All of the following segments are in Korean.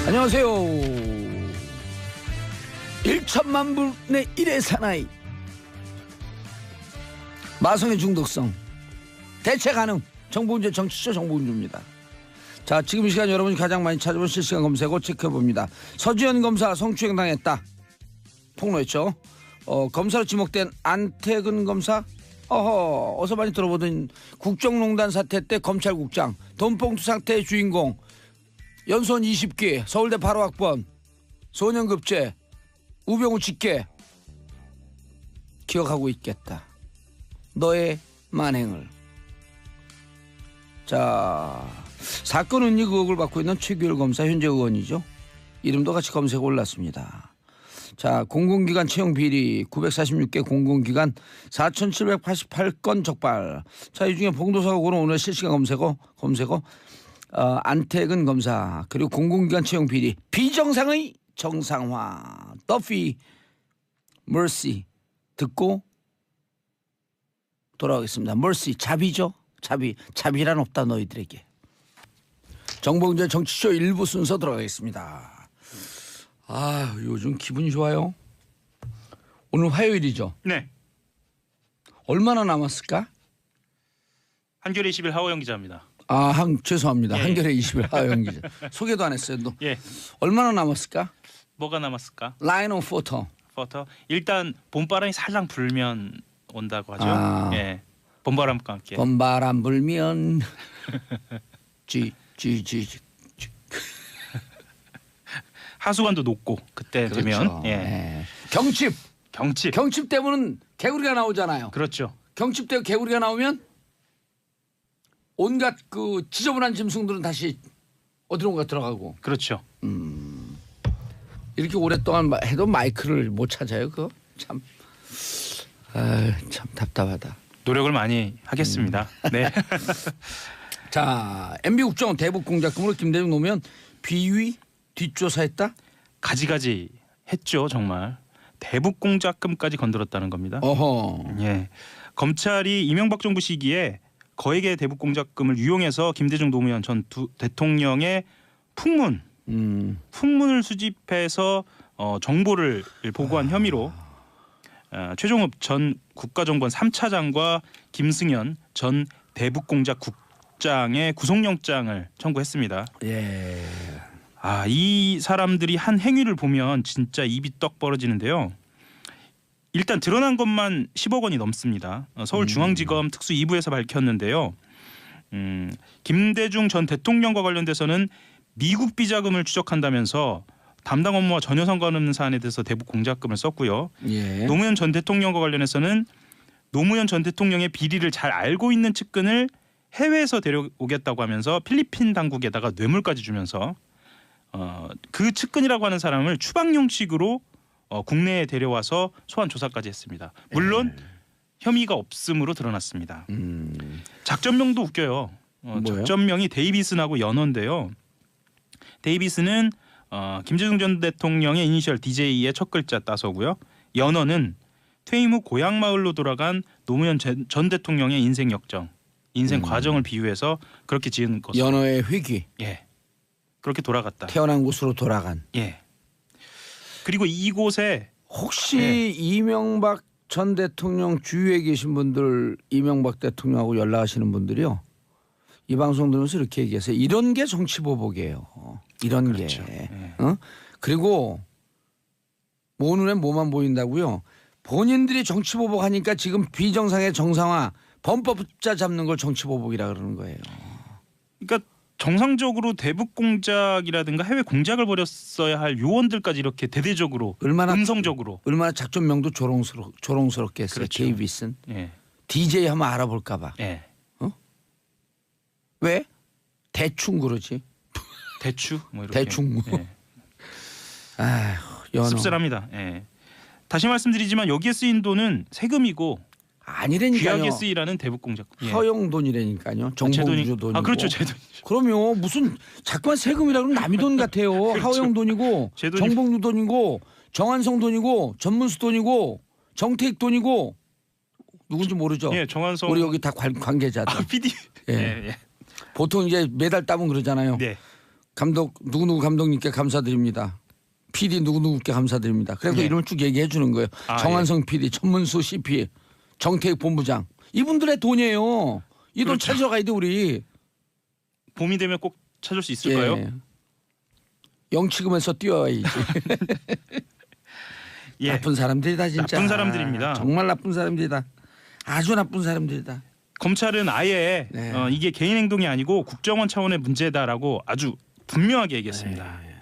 안녕하세요. 1천만 분의 1의 사나이 마성의 중독성 대체 가능 정보문제 정치쇼 정보문제입니다. 자, 지금 이 시간 여러분이 가장 많이 찾아본 실시간 검색어 체크해봅니다. 서지현 검사 성추행 당했다 폭로했죠. 검사로 지목된 안태근 검사 어서 많이 들어보던 국정농단 사태 때 검찰국장 돈봉투 사태의 주인공 연수원 20기 서울대 8호학번 소년급제 우병우 직계 기억하고 있겠다. 너의 만행을. 자, 사건 은닉 의혹을 받고 있는 최규일 검사 현재 의원이죠. 이름도 같이 검색에 올랐습니다. 자, 공공기관 채용 비리 946개 공공기관 4,788건 적발. 자, 이 중에 봉도사가 고른 오늘 실시간 검색어 안태근 검사 그리고 공공기관 채용 비리 비정상의 정상화 더피 머시 듣고 돌아오겠습니다. 머시 자비죠. 자비란 없다 너희들에게. 정보문제 정치쇼 1부 순서 들어가겠습니다. 아, 요즘 기분이 좋아요. 오늘 화요일이죠. 네. 얼마나 남았을까? 한겨레 20일 하호영 기자입니다. 죄송합니다. 예. 한겨레 20일 하호영 기자. 소개도 안 했어요. 너. 예. 얼마나 남았을까? 뭐가 남았을까? 라인 오브 포터. 일단 봄바람이 살랑 불면 온다고 하죠. 예. 봄바람과 함께. 봄바람 불면 쥐 하수관도 높고 그때 그렇죠. 되면 예. 경칩 때문은 개구리가 나오잖아요. 그렇죠. 경칩 때 개구리가 나오면 온갖 그 지저분한 짐승들은 다시 어디론가 들어가고. 그렇죠. 이렇게 오랫동안 해도 마이크를 못 찾아요. 그거 참 답답하다. 노력을 많이 하겠습니다. 네. 자, MB 국정원 대북 공작금으로 김대중 노무현 비위 뒷조사했다. 가지가지 했죠. 정말 대북 공작금까지 건드렸다는 겁니다. 어허. 예. 검찰이 이명박 정부 시기에 거액의 대북 공작금을 유용해서 김대중 노무현 전 대통령의 풍문을 수집해서 정보를 보고한 혐의로 최종업 전 국가정보원 3차장과 김승현 전 대북공작국장의 구속영장을 청구했습니다. 예. 이 사람들이 한 행위를 보면 진짜 입이 떡 벌어지는데요. 일단 드러난 것만 10억 원이 넘습니다. 서울중앙지검 특수 2부에서 밝혔는데요. 김대중 전 대통령과 관련돼서는 미국 비자금을 추적한다면서 담당 업무와 전혀 상관없는 사안에 대해서 대북 공작금을 썼고요. 예. 노무현 전 대통령과 관련해서는 노무현 전 대통령의 비리를 잘 알고 있는 측근을 해외에서 데려오겠다고 하면서 필리핀 당국에다가 뇌물까지 주면서 그 측근이라고 하는 사람을 추방용식으로 국내에 데려와서 소환 조사까지 했습니다. 물론 혐의가 없음으로 드러났습니다. 작전명도 웃겨요. 작전명이 데이비슨하고 연어인데요. 데이비슨은 김대중 전 대통령의 이니셜 DJ의 첫 글자 따서고요. 연어는 퇴임 후 고향 마을로 돌아간 노무현 전 대통령의 인생 역정, 인생 과정을 비유해서 그렇게 지은 것으로. 연어의 회귀. 예. 그렇게 돌아갔다. 태어난 곳으로 돌아간. 예. 그리고 이곳에 혹시 이명박 전 대통령 주위에 계신 분들, 이명박 대통령하고 연락하시는 분들이요. 이 방송 들으면서 이렇게 얘기하세요. 이런 게 정치보복이에요. 이런 그렇죠. 게. 예. 그리고 모 눈에 뭐만 보인다고요. 본인들이 정치보복하니까 지금 비정상의 정상화 범법자 잡는 걸 정치보복이라 그러는 거예요. 그러니까 정상적으로 대북 공작이라든가 해외 공작을 벌였어야 할 요원들까지 이렇게 대대적으로 음성적으로 얼마나 작전명도 조롱스럽게 했어요. 그렇죠. 데이비슨. 예. DJ 하면 알아볼까 봐. 예. 왜? 대충 그러지. 대추 뭐 이렇게. 대충. 예. 아휴, 연어. 씁쓸합니다. 예. 다시 말씀드리지만 여기에 쓰인 돈은 세금이고 아니라니까요. 귀하게 쓰이라는 대북 공작. 예. 허용 돈이라니까요. 정보주주 돈이고. 그렇죠. 제 돈. 그럼요. 무슨 자꾸만 세금이라 그러면 남의 돈 같아요. 그렇죠. 하호영 돈이고 제 돈이- 정봉주 돈이고 정한성 돈이고 전문수 돈이고 정태익 돈이고 누군지 모르죠. 예, 정한성. 우리 여기 다 관계자들. PD. 예. 예. 예. 보통 이제 매달 따면 그러잖아요. 네. 감독 누구누구 감독님께 감사드립니다. PD 누구누구께 감사드립니다. 그래서 예. 이름을 쭉 얘기해 주는 거예요. 아, 정한성 PD, 천문수 CP, 정태익 본부장. 이분들의 돈이에요. 이 돈 그렇죠. 찾으러 가야 돼 우리. 봄이 되면 꼭 찾을 수 있을까요? 예. 영치금에서 뛰어야지. 예. 나쁜 사람들이다 진짜. 나쁜 사람들입니다. 정말 나쁜 사람들이다. 아주 나쁜 사람들이다. 검찰은 아예 네. 이게 개인 행동이 아니고 국정원 차원의 문제다라고 아주 분명하게 얘기했습니다. 네.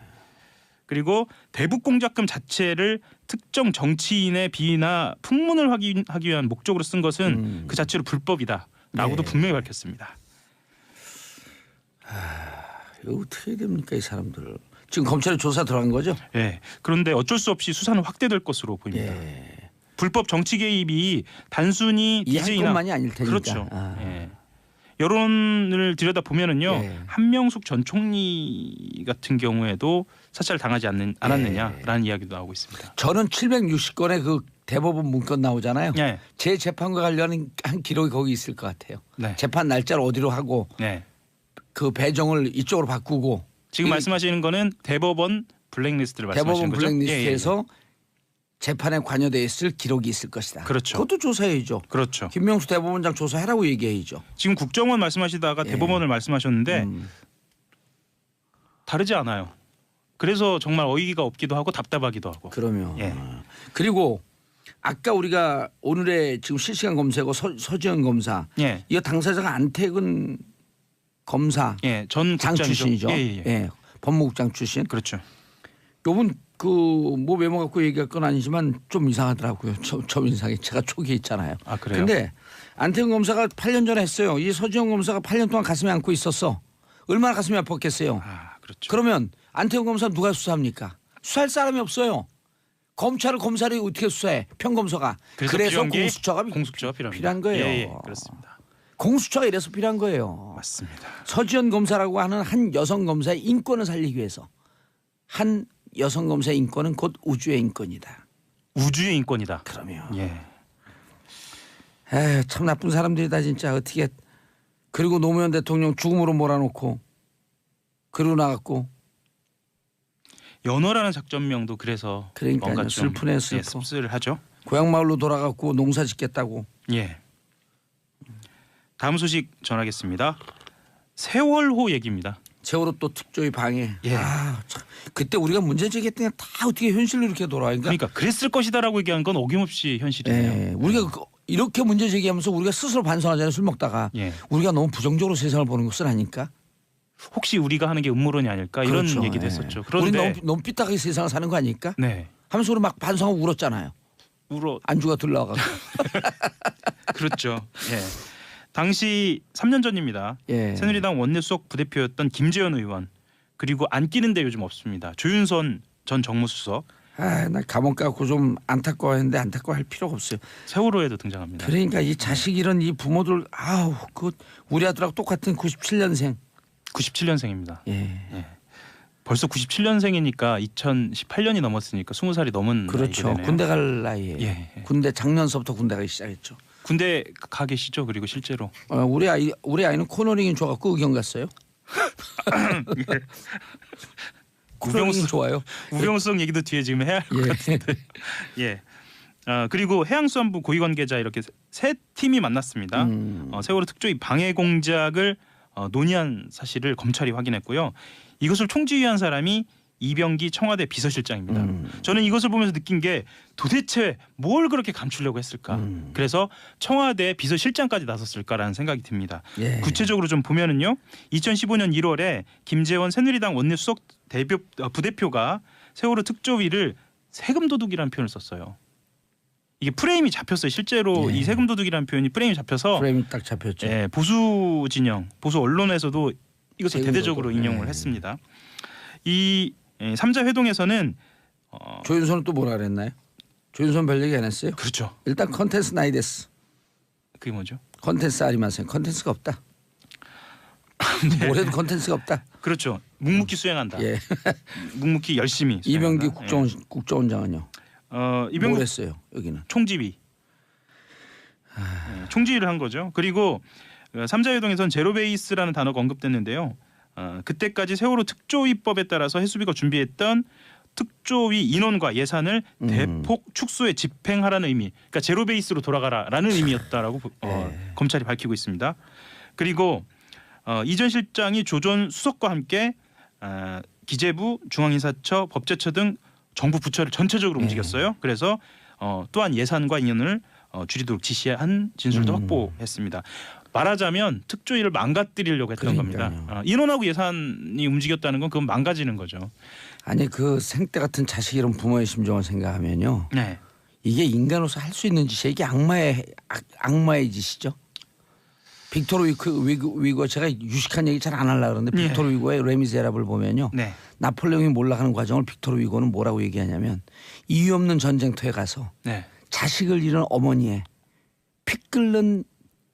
그리고 대북 공작금 자체를 특정 정치인의 비위나 풍문을 하기 위한 목적으로 쓴 것은 그 자체로 불법이다라고도 네. 분명히 밝혔습니다. 이거 어떻게 해야 됩니까 이 사람들. 지금 검찰에 조사 들어간 거죠? 예. 그런데 어쩔 수 없이 수사는 확대될 것으로 보입니다. 예. 불법 정치 개입이 단순히 이 한 DJ나 건만이 아닐 테니까. 그렇죠. 아. 예. 여론을 들여다 보면은요, 예. 한명숙 전 총리 같은 경우에도 사찰 당하지 않았느냐라는 이야기도 나오고 있습니다. 저는 760건의 그 대법원 문건 나오잖아요. 예. 제 재판과 관련한 한 기록이 거기 있을 것 같아요. 네. 재판 날짜를 어디로 하고 네. 그 배정을 이쪽으로 바꾸고 지금 이 말씀하시는 거는 대법원 블랙리스트를 말씀하시는 대법원 거죠? 블랙리스트에서 재판에 관여돼 있을 기록이 있을 것이다. 그렇죠. 그것도 조사해야죠. 그렇죠. 김명수 대법원장 조사하라고 얘기해야죠. 지금 국정원 말씀하시다가 예. 대법원을 말씀하셨는데 다르지 않아요. 그래서 정말 어이가 없기도 하고 답답하기도 하고. 그러면 예. 그리고 아까 우리가 오늘의 지금 실시간 검색어 서지현 검사 예. 이거 당사자가 안태근 검사 예. 전 장 국장이죠. 출신이죠. 예. 예. 법무국장 출신. 그렇죠. 요분 그뭐 외모 갖고 얘기할 건 아니지만 좀 이상하더라고요. 저 인상이 제가 초기에 있잖아요. 아, 그래요? 근데 안태근 검사가 8년 전에 했어요. 이 서지현 검사가 8년 동안 가슴에 안고 있었어. 얼마나 가슴이 아팠겠어요. 아, 그렇죠. 그러면 안태근 검사 누가 수사합니까? 수사할 사람이 없어요. 검찰을 검사를 어떻게 수사해? 평검사가. 그래서 필요한 게 공수처가 공수처가 필요합니다. 필요한 거예요. 예, 그렇습니다. 공수처가 이래서 필요한 거예요. 맞습니다. 서지현 검사라고 하는 한 여성 검사의 인권을 살리기 위해서 한 여성 검사의 인권은 곧 우주의 인권이다. 우주의 인권이다. 그러면 예. 에휴, 참 나쁜 사람들이다 진짜. 어떻게 그리고 노무현 대통령 죽음으로 몰아놓고 그러고 나갔고. 연어라는 작전명도 그래서 그러니까요. 뭔가 좀 슬프네, 슬퍼. 예, 씁쓸하죠. 고향 마을로 돌아갔고 농사 짓겠다고. 예. 다음 소식 전하겠습니다. 세월호 얘기입니다. 세월호 또 특조위 방해. 예. 아, 참. 그때 우리가 문제 제기했더니 다 어떻게 현실로 이렇게 돌아와. 그러니까 그랬을 것이다라고 얘기한 건 어김없이 현실이네요. 예, 우리가 이렇게 문제 제기하면서 우리가 스스로 반성하잖아요. 술 먹다가. 예. 우리가 너무 부정적으로 세상을 보는 것은 아니까. 혹시 우리가 하는 게 음모론이 아닐까 이런 그렇죠. 얘기도 예. 했었죠. 우리 그런데 너무 삐딱하게 세상을 사는 거 아닐까? 네. 하면서 우리 막 반성하고 울었잖아요. 울어 안주가 들러와가지고. 그렇죠. 예. 당시 3년 전입니다. 예. 새누리당 원내수석 부대표였던 김재현 의원 그리고 안 끼는데 요즘 없습니다. 조윤선 전 정무수석 아, 나 감옥 가고 좀 안타까워했는데 안타까워할 필요가 없어요. 세월호에도 등장합니다. 그러니까 이 자식 이런 이 부모들 아우 그 우리 아들하고 똑같은 97년생. 97년생입니다. 예. 벌써 97년생이니까 2018년이 넘었으니까 20살이 넘은 그렇죠. 나이가 되네요. 군대 갈 나이에. 예, 예. 군대 작년서부터 군대 가기 시작했죠. 군대 가 계시죠? 그리고 실제로 우리 아이는 코너링이 좋아갖고 의경 갔어요. 코너링이 우병우- 좋아요. 우병우성 얘기도 뒤에 지금 해야 할 것 예. 같은데. 예. 그리고 해양수산부 고위 관계자 이렇게 세 팀이 만났습니다. 세월호 특조위 방해 공작을 논의한 사실을 검찰이 확인했고요. 이것을 총지휘한 사람이 이병기 청와대 비서실장입니다. 저는 이것을 보면서 느낀 게 도대체 뭘 그렇게 감추려고 했을까? 그래서 청와대 비서실장까지 나섰을까라는 생각이 듭니다. 예. 구체적으로 좀 보면은요. 2015년 1월에 김재원 새누리당 원내수석 부대표가 세월호 특조위를 세금 도둑이라는 표현을 썼어요. 이게 프레임이 잡혔어요. 실제로 예. 이 세금 도둑이라는 표현이 프레임이 잡혀서 프레임이 딱 잡혔죠. 예, 보수 진영, 보수 언론에서도 이것을 세금 대대적으로 도둑. 인용을 예. 했습니다. 이 3자 회동에서는 조윤선은 또 뭐라 그랬나요? 조윤선 별 얘기 안 했어요. 그렇죠. 일단 컨텐츠 나이데스. 그게 뭐죠? 컨텐츠 아리마세요. 컨텐츠가 없다. 뭐래도 컨텐츠가 없다. 그렇죠. 묵묵히 수행한다. 예. 묵묵히 열심히 이병기 수행한다. 국정원장은요. 이병기 뭘 했어요 여기는. 총지휘. 총지휘를 한 거죠. 그리고 3자 회동에서는 제로베이스라는 단어가 언급됐는데요. 그때까지 세월호 특조위법에 따라서 해수부가 준비했던 특조위 인원과 예산을 대폭 축소해 집행하라는 의미, 그러니까 제로 베이스로 돌아가라라는 의미였다라고 검찰이 밝히고 있습니다. 그리고 이전 실장이 조전 수석과 함께 기재부, 중앙인사처, 법제처 등 정부 부처를 전체적으로 움직였어요. 그래서 또한 예산과 인원을 줄이도록 지시한 진술도 확보했습니다. 말하자면 특조위를 망가뜨리려고 했던 겁니다. 인원하고 예산이 움직였다는 건 그건 망가지는 거죠. 아니 그 생때 같은 자식 이런 부모의 심정을 생각하면요. 네. 이게 인간으로서 할 수 있는 짓이 이게 악마의 짓이죠. 빅토르 위고 제가 유식한 얘기 잘 안 하려고 그러는데 빅토르 위고의 레미제라블을 보면요. 네. 나폴레옹이 몰락하는 과정을 빅토르 위고는 뭐라고 얘기하냐면 이유 없는 전쟁터에 가서 네. 자식을 잃은 어머니의 피 끓는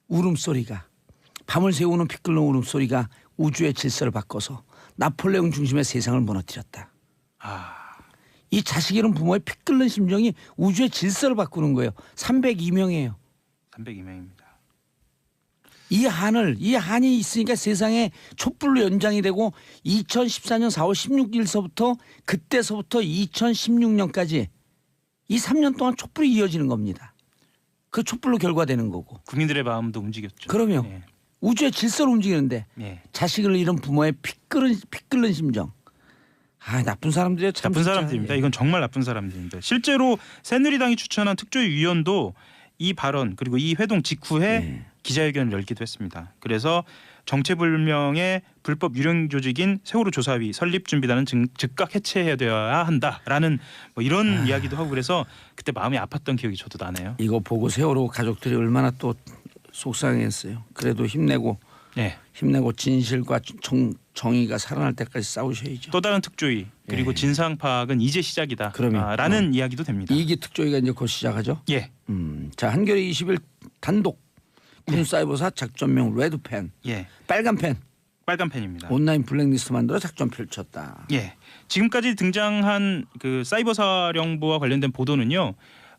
울음소리가 밤을 새우는 피 끓는 울음소리가 우주의 질서를 바꿔서 나폴레옹 중심의 세상을 무너뜨렸다. 이 자식 잃은 부모의 피 끓는 심정이 우주의 질서를 바꾸는 거예요. 302명이에요. 302명입니다. 이 한이 있으니까 세상에 촛불로 연장이 되고 2014년 4월 16일서부터 그때서부터 2016년까지 이 3년 동안 촛불이 이어지는 겁니다. 그 촛불로 결과되는 거고. 국민들의 마음도 움직였죠. 그러면 네. 우주의 질서를 움직이는데 자식을 잃은 부모의 피 끓는 심정. 나쁜 사람들이에요. 참 나쁜 진짜. 사람들입니다. 이건 정말 나쁜 사람들입니다. 실제로 새누리당이 추천한 특조위 위원도 이 발언 그리고 이 회동 직후에 기자회견을 열기도 했습니다. 그래서 정체불명의 불법 유령 조직인 세월호 조사위 설립준비단은 즉각 해체해야 되어야 한다라는 뭐 이런 이야기도 하고 그래서 그때 마음이 아팠던 기억이 저도 나네요. 이거 보고 세월호 가족들이 얼마나 또 속상했어요. 그래도 힘내고 진실과 정의가 살아날 때까지 싸우셔야죠. 또 다른 특조위 그리고 진상 파악은 이제 시작이다. 라는 이야기도 됩니다. 2기 특조위가 이제 곧 시작하죠. 예. 자 한겨레 20일 단독 군 사이버사 작전명 레드펜. 빨간 펜. 빨간 펜입니다. 온라인 블랙리스트 만들어 작전 펼쳤다. 예. 지금까지 등장한 그 사이버사령부와 관련된 보도는요.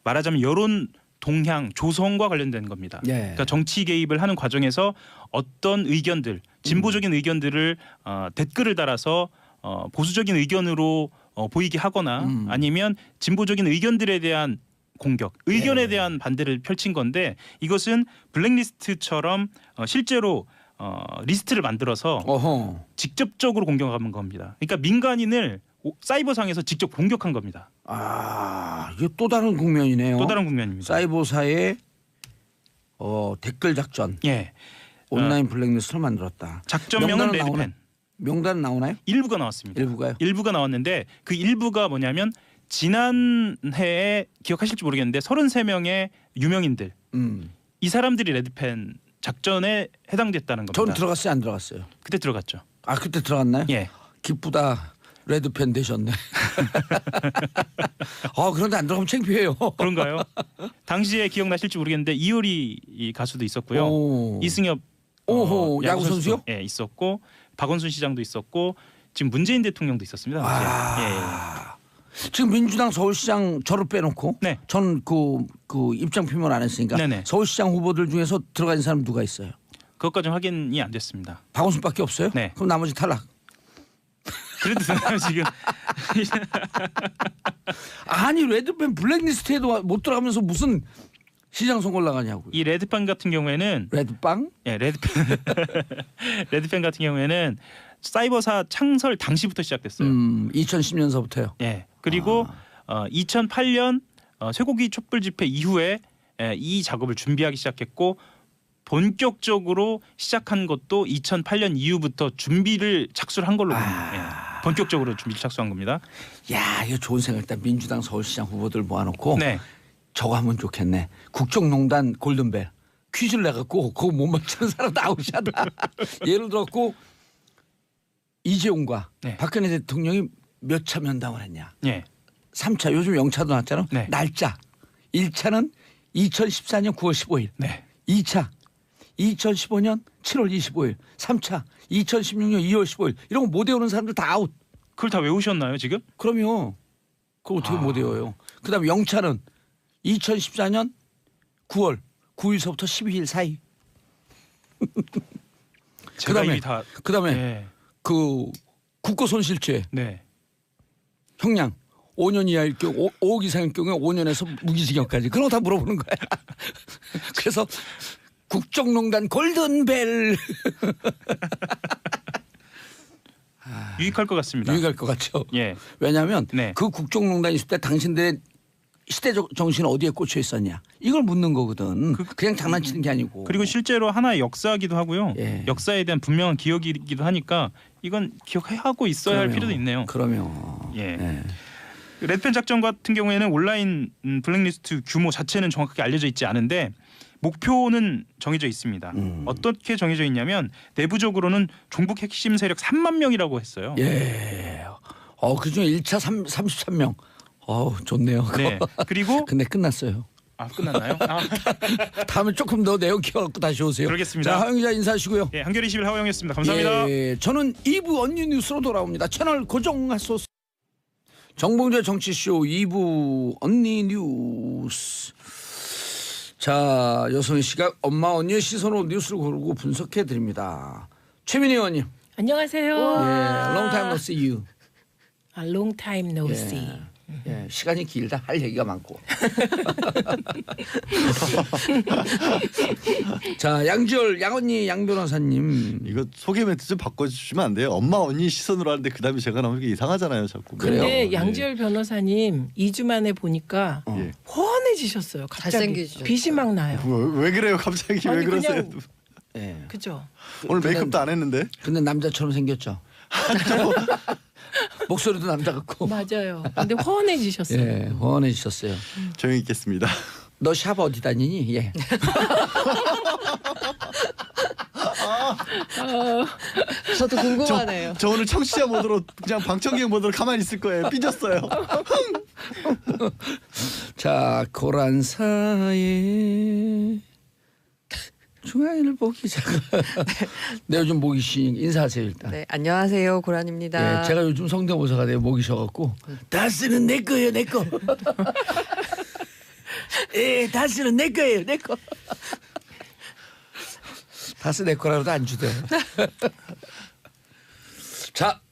말하자면 여론 동향 조성과 관련된 겁니다. 그러니까 정치 개입을 하는 과정에서 어떤 의견들, 진보적인 의견들을 댓글을 달아서 보수적인 의견으로 보이게 하거나 아니면 진보적인 의견들에 대한 공격, 의견에 대한 반대를 펼친 건데 이것은 블랙리스트처럼 실제로 리스트를 만들어서 직접적으로 공격하는 겁니다. 그러니까 민간인을 사이버상에서 직접 공격한 겁니다. 이게 또 다른 국면이네요. 또 다른 국면입니다. 사이버사의 댓글 작전. 온라인 블랙리스트를 만들었다. 작전명은 레드펜. 명단은 나오나요? 일부가 나왔습니다. 일부가요? 일부가 나왔는데 그 일부가 뭐냐면 지난해에 기억하실지 모르겠는데 33명의 유명인들 이 사람들이 레드펜 작전에 해당됐다는 겁니다. 전 들어갔어요, 안 들어갔어요? 그때 들어갔죠. 그때 들어갔나요? 예. 기쁘다. 레드펜 되셨네. 그런데 안 들어가면 창피해요. 그런가요? 당시에 기억나실지 모르겠는데 이효리 가수도 있었고요. 이승엽 야구 선수요? 예, 있었고 박원순 시장도 있었고 지금 문재인 대통령도 있었습니다. 지금 민주당 서울시장 저를 빼놓고 저는 그 입장 표명 안 했으니까 서울시장 후보들 중에서 들어간 사람 누가 있어요? 그것까지는 확인이 안 됐습니다. 박원순밖에 없어요? 그럼 나머지 탈락. 그래도 지금 아니 레드펜 블랙리스트에도 못 들어가면서 무슨 시장 선거를 나가냐고요. 이 레드펜 같은 경우에는 레드빵? 예, 레드펜 같은 경우에는 사이버사 창설 당시부터 시작됐어요. 2010년서부터요. 예. 그리고 2008년 쇠고기 촛불 집회 이후에 이 작업을 준비하기 시작했고 본격적으로 시작한 것도 2008년 이후부터 준비를 착수를 한 걸로 보입니다. 본격적으로 준비를 착수한 겁니다. 이거 좋은 생각이다. 민주당 서울시장 후보들 모아놓고 저거 하면 좋겠네. 국정농단 골든벨 퀴즈를 내갖고 그거 못 맞추는 사람 아웃이다. 예를 들었고 이재용과 박근혜 대통령이 몇 차 면담을 했냐. 3차 요즘 영차도 나왔잖아. 날짜 1차는 2014년 9월 15일 2차 2015년 7월 25일 3차 2016년 2월 15일 이런 거 못 외우는 사람들 다 아웃. 그걸 다 외우셨나요 지금? 그럼요. 그걸 어떻게 못 외워요. 그다음에 영차는 2014년 9월 9일서부터 12일 사이. 그다음에 그 국고 손실죄 네. 형량 5년 이하일 경우 5억 이상일 경우에 5년에서 무기징역까지 그런 거 다 물어보는 거야. 그래서 국정농단 골든벨 유익할 것 같습니다. 유익할 것 같죠. 예. 왜냐하면 네. 그 국정농단 있을 때 당신들의 시대적 정신은 어디에 꽂혀 있었냐 이걸 묻는 거거든. 그냥 장난치는 게 아니고. 그리고 실제로 하나의 역사이기도 하고요. 예. 역사에 대한 분명한 기억이기도 하니까 이건 기억하고 있어야 할 필요도 있네요. 그러면 예. 레드펜 작전 같은 경우에는 온라인 블랙리스트 규모 자체는 정확하게 알려져 있지 않은데 목표는 정해져 있습니다. 어떻게 정해져 있냐면 내부적으로는 종북 핵심 세력 3만 명이라고 했어요. 예. 그중에 1차 33명. 좋네요. 네. 그리고 근데 끝났어요. 끝났나요? 다음에 조금 더 내용 키워갖고 다시 오세요. 그러겠습니다. 자, 하영 기자 인사하시고요. 예, 한겨레 21 하호영이었습니다. 감사합니다. 예, 저는 2부 언니 뉴스로 돌아옵니다. 채널 고정하소서. 정봉재 정치쇼 2부 언니 뉴스. 자, 여성의 시각 엄마 언니의 시선으로 뉴스를 고르고 분석해 드립니다. 최민희 의원님. 안녕하세요. 예, long time no see you. long time no see. 예, 시간이 길다 할 얘기가 많고. 자, 양지열 양언니 양 변호사님. 이거 소개 멘트 좀 바꿔주시면 안 돼요? 엄마 언니 시선으로 하는데 그다음에 제가 나오는 게 이상하잖아요, 자꾸. 그래요? 근데 양지열 변호사님 2주 만에 보니까 예. 훤해지셨어요. 갑자기 잘생기셨죠. 빛이 막 나요. 왜 그래요, 갑자기 아니, 왜 그러세요? 그냥- 예. 그죠? 오늘 메이크업도 안 했는데. 근데 남자처럼 생겼죠. 목소리도 남자 같고. 맞아요. 근데 훤해지셨어요. 예, 훤해지셨어요. 조용히 있겠습니다. 너 샵 어디 다니니? 예. 저도 궁금하네요. 저 오늘 청취자 모드로 그냥 방청객 모드로 가만히 있을 거예요. 삐졌어요. 자, 고란사의 중앙일보 보기 기자가 네, 요즘 목이 쉬니까 인사하세요 일단. 네, 안녕하세요. 고란입니다. 예, 제가 요즘 성대모사가 돼요. 목이 쉬어갖고 다스는 내 거예요, 내 거. 예, 다스는 내 거예요, 내 거. 다스 내 거라도 안 주대요. 자,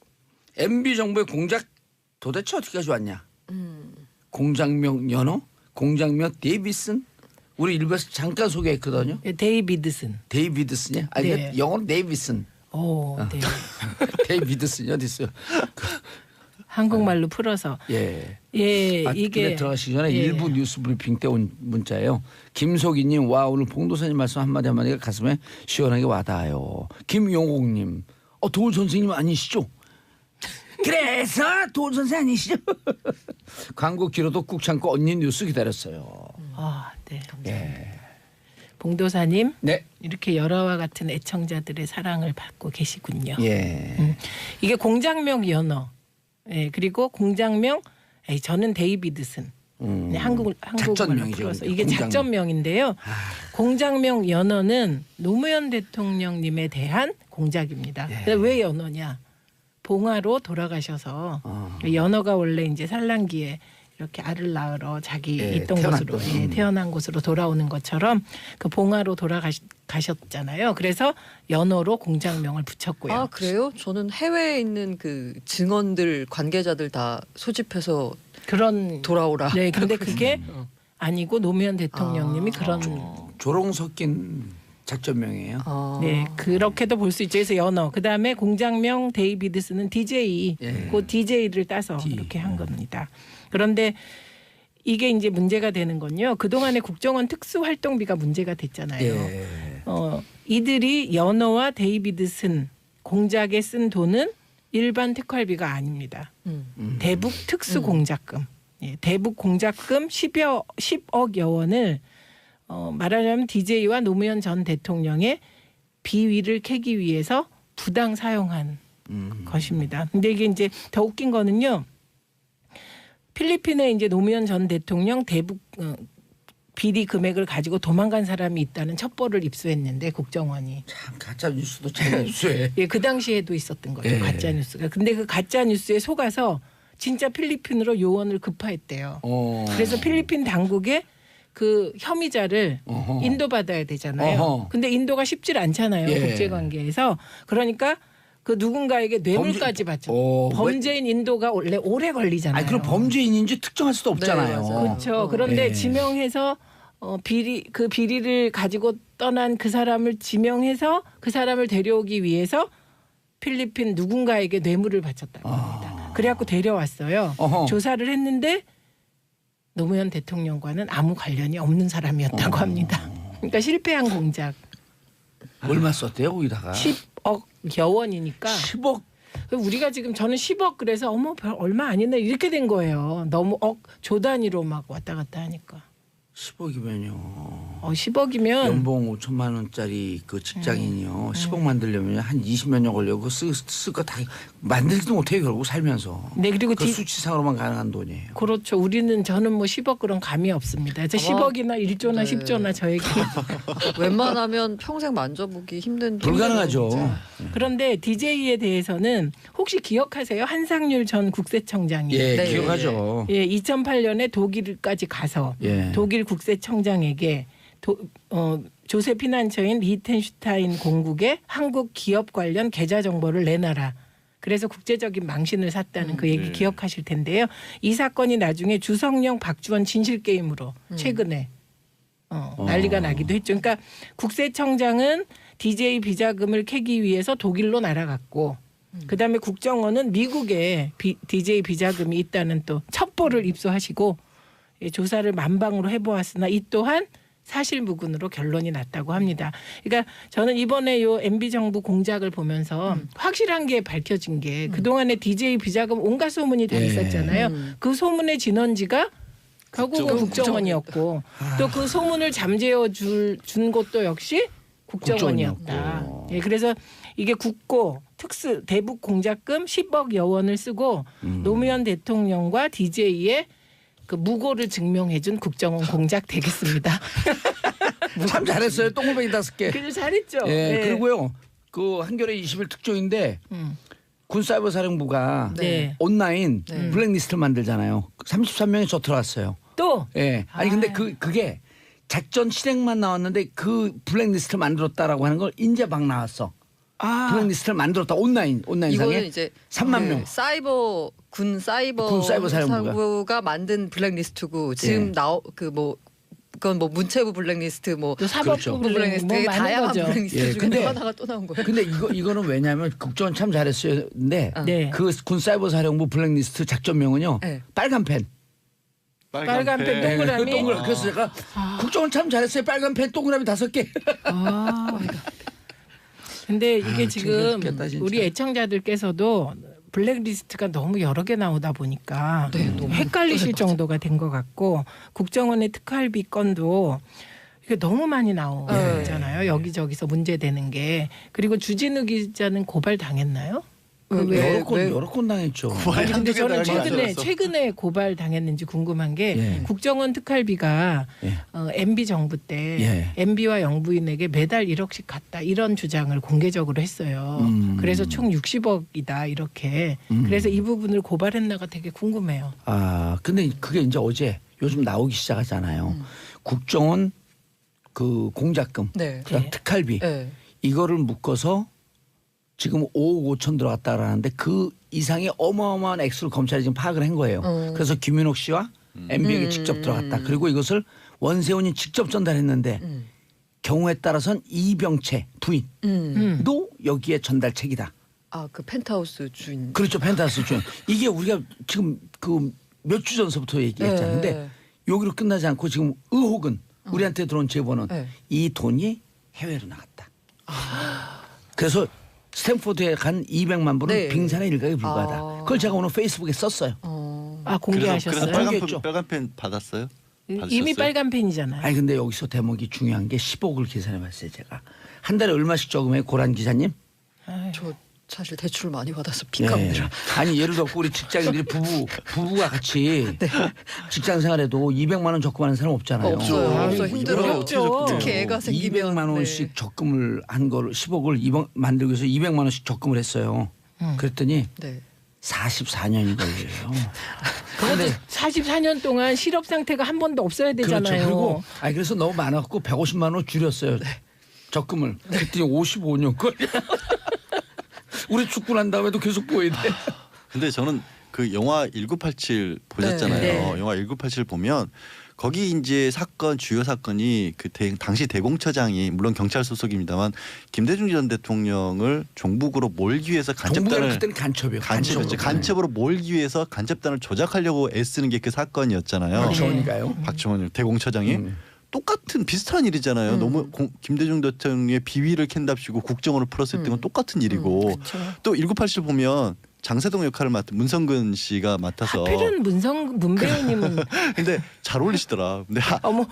MB 정부의 공작 도대체 어디까지 왔냐? 공장명 연어, 공장명 데이비슨. 우리 일부에서 잠깐 소개했거든요. 예, 데이비드슨. 데이비드슨이야? 아니 네. 영어로 데이비슨. 오, 네. 데이비드슨이 어디 있어요? 한국말로 풀어서. 예. 예, 근데 이게 들어가시기 전에 예. 일부 뉴스 브리핑 때 온 문자예요. 김석희님, 와 오늘 봉도사님 말씀 한마디 한마디가 가슴에 시원하게 와닿아요. 김용옥님, 도울 선생님 아니시죠? 그래서 도울 선생 아니시죠? 광고 길어도 꾹 참고 언니 뉴스 기다렸어요. 네. 예. 봉도사님 네. 이렇게 여러와 같은 애청자들의 사랑을 받고 계시군요. 예. 이게 공장명 연어. 예, 그리고 공장명 저는 데이비드슨. 네, 한국말로 작전명이죠, 풀어서 그러니까. 이게 공장명. 작전명인데요. 공장명 연어는 노무현 대통령님에 대한 공작입니다. 예. 근데 왜 연어냐? 봉화로 돌아가셔서 연어가 원래 이제 산란기에 이렇게 알을 낳으러 자기 예, 있던 태어났던. 곳으로 태어난 곳으로 돌아오는 것처럼 그 봉화로 돌아가셨잖아요. 그래서 연어로 공장명을 붙였고요. 아 그래요? 저는 해외에 있는 그 증언들 관계자들 다 소집해서 그런 돌아오라. 네, 근데 그게 아니고 노무현 대통령님이 아. 그런 조롱 섞인 작전명이에요. 아. 네 그렇게도 볼 수 있죠. 그래서 연어 그다음에 공장명 데이비드스는 DJ 예. 그 DJ를 따서 D. 이렇게 한 겁니다. 그런데 이게 이제 문제가 되는 건요. 그동안의 국정원 특수활동비가 문제가 됐잖아요. 예. 이들이 연어와 데이비드슨 공작에 쓴 돈은 일반 특활비가 아닙니다. 대북 특수공작금. 예, 대북 공작금 10억여 원을 말하자면 DJ와 노무현 전 대통령의 비위를 캐기 위해서 부당 사용한 것입니다. 근데 이게 이제 더 웃긴 거는요. 필리핀에 이제 노무현 전 대통령 대북 비리 금액을 가지고 도망간 사람이 있다는 첩보를 입수했는데 국정원이 참 가짜 뉴스도 잘 뉴스에. 예, 그 당시에도 있었던 거죠. 예. 가짜 뉴스가. 근데 그 가짜 뉴스에 속아서 진짜 필리핀으로 요원을 급파했대요. 그래서 필리핀 당국에 그 혐의자를 어허. 인도받아야 되잖아요. 어허. 근데 인도가 쉽질 않잖아요. 예. 국제관계에서. 그러니까 그 누군가에게 뇌물까지 받죠. 범죄인 인도가 원래 오래 걸리잖아요. 아니 그럼 범죄인인지 특정할 수도 없잖아요. 네, 맞아요. 그렇죠. 그런데 예. 지명해서 그 비리를 가지고 떠난 그 사람을 지명해서 그 사람을 데려오기 위해서 필리핀 누군가에게 뇌물을 바쳤다고 합니다. 그래갖고 데려왔어요. 어허. 조사를 했는데 노무현 대통령과는 아무 관련이 없는 사람이었다고 합니다. 그러니까 실패한 공작. 얼마 썼대요 거기다가? 10억 여원이니까 10억. 우리가 지금 저는 10억 그래서 어머 별 얼마 아니네 이렇게 된 거예요. 너무 조 단위로 막 왔다 갔다 하니까. 10억이면요. 10억이면 연봉 5천만 원짜리 그 직장인이요. 10억 만들려면 한 20몇 년 걸려고 쓸 거 다 만들지도 못해요 결국 살면서. 네 그리고 그 수치상으로만 가능한 돈이에요. 그렇죠. 저는 뭐 10억 그런 감이 없습니다. 저 10억이나 1조나 네. 10조나 저에게. 웬만하면 평생 만져보기 힘든 불가능하죠. 진짜. 그런데 DJ에 대해서는 혹시 기억하세요? 한상률 전 국세청장이 예, 네. 기억하죠. 예, 2008년에 독일까지 가서 예. 독일 국세청장에게 조세 피난처인 리텐슈타인 공국에 한국 기업 관련 계좌 정보를 내놔라. 그래서 국제적인 망신을 샀다는 그 얘기 네. 기억하실 텐데요. 이 사건이 나중에 주성령 박주원 진실 게임으로 최근에 난리가 나기도 했죠. 그러니까 국세청장은 DJ 비자금을 캐기 위해서 독일로 날아갔고 그다음에 국정원은 미국에 DJ 비자금이 있다는 또 첩보를 입수하시고 조사를 만방으로 해보았으나 이 또한 사실무근으로 결론이 났다고 합니다. 그러니까 저는 이번에 요 MB 정부 공작을 보면서 확실한 게 밝혀진 게 그동안에 DJ 비자금 온갖 소문이 다 예. 있었잖아요. 그 소문의 진원지가 결국은 국정원이었고 또 그 소문을 잠재워 준 곳도 역시 국정원이었다. 국정원이었고. 예, 그래서 이게 국고 특수 대북 공작금 10억 여원을 쓰고 노무현 대통령과 DJ의 그 무고를 증명해준 국정원 공작 되겠습니다. 참 잘했어요. 똥구멍이 5개. 그래서 잘했죠. 예, 네. 그리고요. 그 한겨레 20일 특종인데 군사이버사령부가 네. 온라인 네. 블랙리스트를 만들잖아요. 33명이 저 들어왔어요. 또 예. 아니 근데 그게 작전 실행만 나왔는데 그 블랙리스트를 만들었다라고 하는 걸 이제 막 나왔어. 블랙리스트를 만들었다 온라인상에 이거는 이제 3만 그 명. 군 사이버 군 사이버 사령부가. 사령부가 만든 블랙리스트고 지금 그건 뭐 문체부 블랙리스트 뭐 또 사법부 그렇죠. 블랙리스트 뭐 되게 많은 다양한 거죠. 블랙리스트 예, 중에 근데- 또 하나가 또 나온 거예요. 근데 이거는 왜냐하면 국정원 참 잘했어요. 근데 네. 그 군사이버사령부 블랙리스트 작전명은요. 네. 빨간 펜. 빨간 펜 네, 동그라미. 그래서 제가 국정원 참 잘했어요. 빨간 펜 동그라미 5개. 근데 이게 아, 지금 죽겠다, 진짜. 우리 애청자들께서도 블랙리스트가 너무 여러 개 나오다 보니까 너무 헷갈리실 정도가 된 것 같고 국정원의 특활비 건도 이게 너무 많이 나오잖아요. 여기저기서 문제되는 게. 그리고 주진우 기자는 고발 당했나요? 여러 건 당했죠. 아니 근데 한두 개 저는 당한 줄 알았어. 최근에 고발 당했는지 궁금한 게 예. 국정원 특활비가 예. MB 정부 때 예. MB와 영부인에게 매달 1억씩 갔다 이런 주장을 공개적으로 했어요. 그래서 총 60억이다 이렇게. 그래서 이 부분을 고발했나가 되게 궁금해요. 아 근데 그게 이제 어제 요즘 나오기 시작하잖아요. 국정원 그 공작금, 네. 그다음 네. 특활비 네. 이거를 묶어서 지금 5억 5천 들어갔다라는데 그 이상의 어마어마한 액수를 검찰이 지금 파악을 한 거예요. 그래서 김윤옥 씨와 MB에게 직접 들어갔다. 그리고 이것을 원세훈이 직접 전달했는데 경우에 따라선 이병채 부인도 여기에 전달책이다. 아 그 펜트하우스 주인. 그렇죠. 펜타스 주인. 이게 우리가 지금 그 몇 주 전서부터 얘기했잖아요. 네. 근데 여기로 끝나지 않고 지금 의혹은 우리한테 들어온 제보는 네. 이 돈이 해외로 나갔다. 그래서 스탠포드에 간 200만 불은 네. 빙산의 일각에 불과하다. 아. 그걸 제가 오늘 페이스북에 썼어요. 아 그래서 공개하셨어요? 공개했죠. 빨간 펜 받았어요? 이미 받으셨어요? 빨간 펜이잖아요. 아니 근데 여기서 대목이 중요한 게 10억을 계산해 봤어요. 제가. 한 달에 얼마씩 저금해요? 고란 기자님? 저 사실 대출 많이 받아서 예. 빚갚느라. 아니 예를 들어 우리 직장인들이 부부가 같이 직장 생활에도 200만 원 적금하는 사람 없잖아요. 없어요. 아이고, 힘들어요. 어렵죠. 특히 애가 생기면 200만 원씩 적금을 한 걸 10억을 만들기 위해서 200만 원씩 적금을 했어요. 그랬더니 네. 44년이 걸려요. 그것도 44년 동안 실업 상태가 한 번도 없어야 되잖아요. 그렇죠. 그리고 그래서 너무 많았고 150만 원 줄였어요. 적금을. 그랬더니 55년 걸려. 우리 축구 난 다음에도 계속 보여야 돼. 근데 저는 그 영화 1987 보셨잖아요. 네. 영화 1987 보면 거기 이제 사건 주요 사건이 그 당시 대공처장이 물론 경찰 소속입니다만 김대중 전 대통령을 종북으로 몰기 위해서 정부가 간첩단을 그때는 간첩이에요. 간첩으로 몰기 위해서 간첩단을 조작하려고 애쓰는 게 그 사건이었잖아요. 박정원이가요. 박정원 대공처장이 똑같은 비슷한 일이잖아요. 너무 김대중 대통령의 비위를 캔답시고 국정원을 풀었을 때는 똑같은 일이고 그쵸. 또 1987 보면 장세동 역할을 맡은 문성근 씨가 맡아서 하필은 문배우님은 근데 잘 어울리시더라. 근데 어머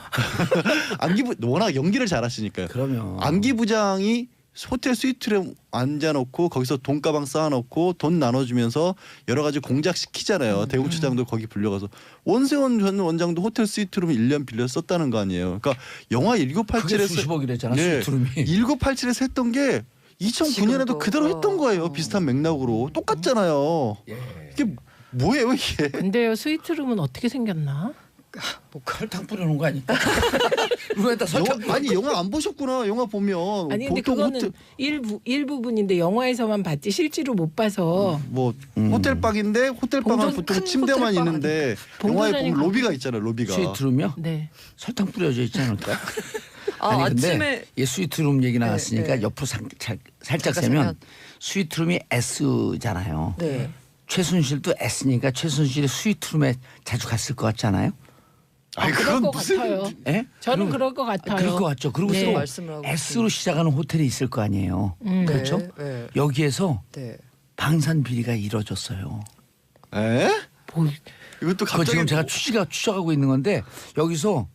안기부 워낙 연기를 잘하시니까요. 그러면 안기 부장이 호텔 스위트에 앉아놓고 거기서 돈가방 쌓아놓고 돈 나눠주면서 여러 가지 공작 시키잖아요. 대공처장도 거기 불려가서 원세훈 전 원장도 호텔 스위트룸 1년 빌려 썼다는 거 아니에요. 그러니까 영화 그게 1987에서 수십억이랬잖아. 네, 스위트룸이. 1987에서 했던 게 2009년에도 지금도. 그대로 했던 거예요. 비슷한 맥락으로 똑같잖아요. 이게 뭐예요 이게? 근데요 스위트룸은 어떻게 생겼나? 뭐 설탕 뿌려놓은 거 아닐까? 룸에다 설탕 아니 영화 안 보셨구나. 영화 보면 아니 근데 보통 그거는 일부분인데 영화에서만 봤지 실제로 못 봐서 뭐 호텔방인데 호텔방은 봉전- 보통 큰 침대만 호텔방 있는데 봉전하니 영화에 보면 거기- 로비가 있잖아요. 로비가. 스위트룸이요? 네. 설탕 뿌려져 있지 않을까? 아, 아니 근데 아침에 얘 스위트룸 얘기 나왔으니까 네. 옆으로 살짝 잠깐 세면 스위트룸이 S잖아요. 네. 최순실도 S니까 최순실이 스위트룸에 자주 갔을 것 같잖아요. 아니 그럴 그건 것 무슨 같아요. 예? 저는 그럴 것 같아요. 그럴 것 같죠. 그리고 네. 또 말씀을 하고 S로 시작하는 호텔이 있을 거 아니에요. 그렇죠? 네. 네. 여기에서 네. 방산 비리가 이루어졌어요. 에? 뭐, 이것도 그거 갑자기 지금 제가 추적하고 있는 건데 여기서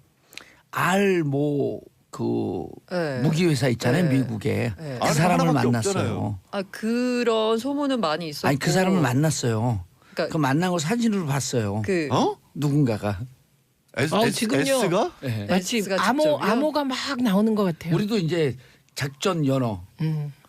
그 네. 무기 회사 있잖아요. 네. 미국에 네. 그 알 사람을 하나밖에 만났어요. 없잖아요. 아 그런 소문은 많이 있었고. 아니 그 사람을 만났어요. 그러니까 그 만난 거 사진으로 봤어요. 그 어? 누군가가. 지금요. S가? 네. 마치 S가 암호 직접이요? 암호가 막 나오는 것 같아요. 우리도 이제 작전 연어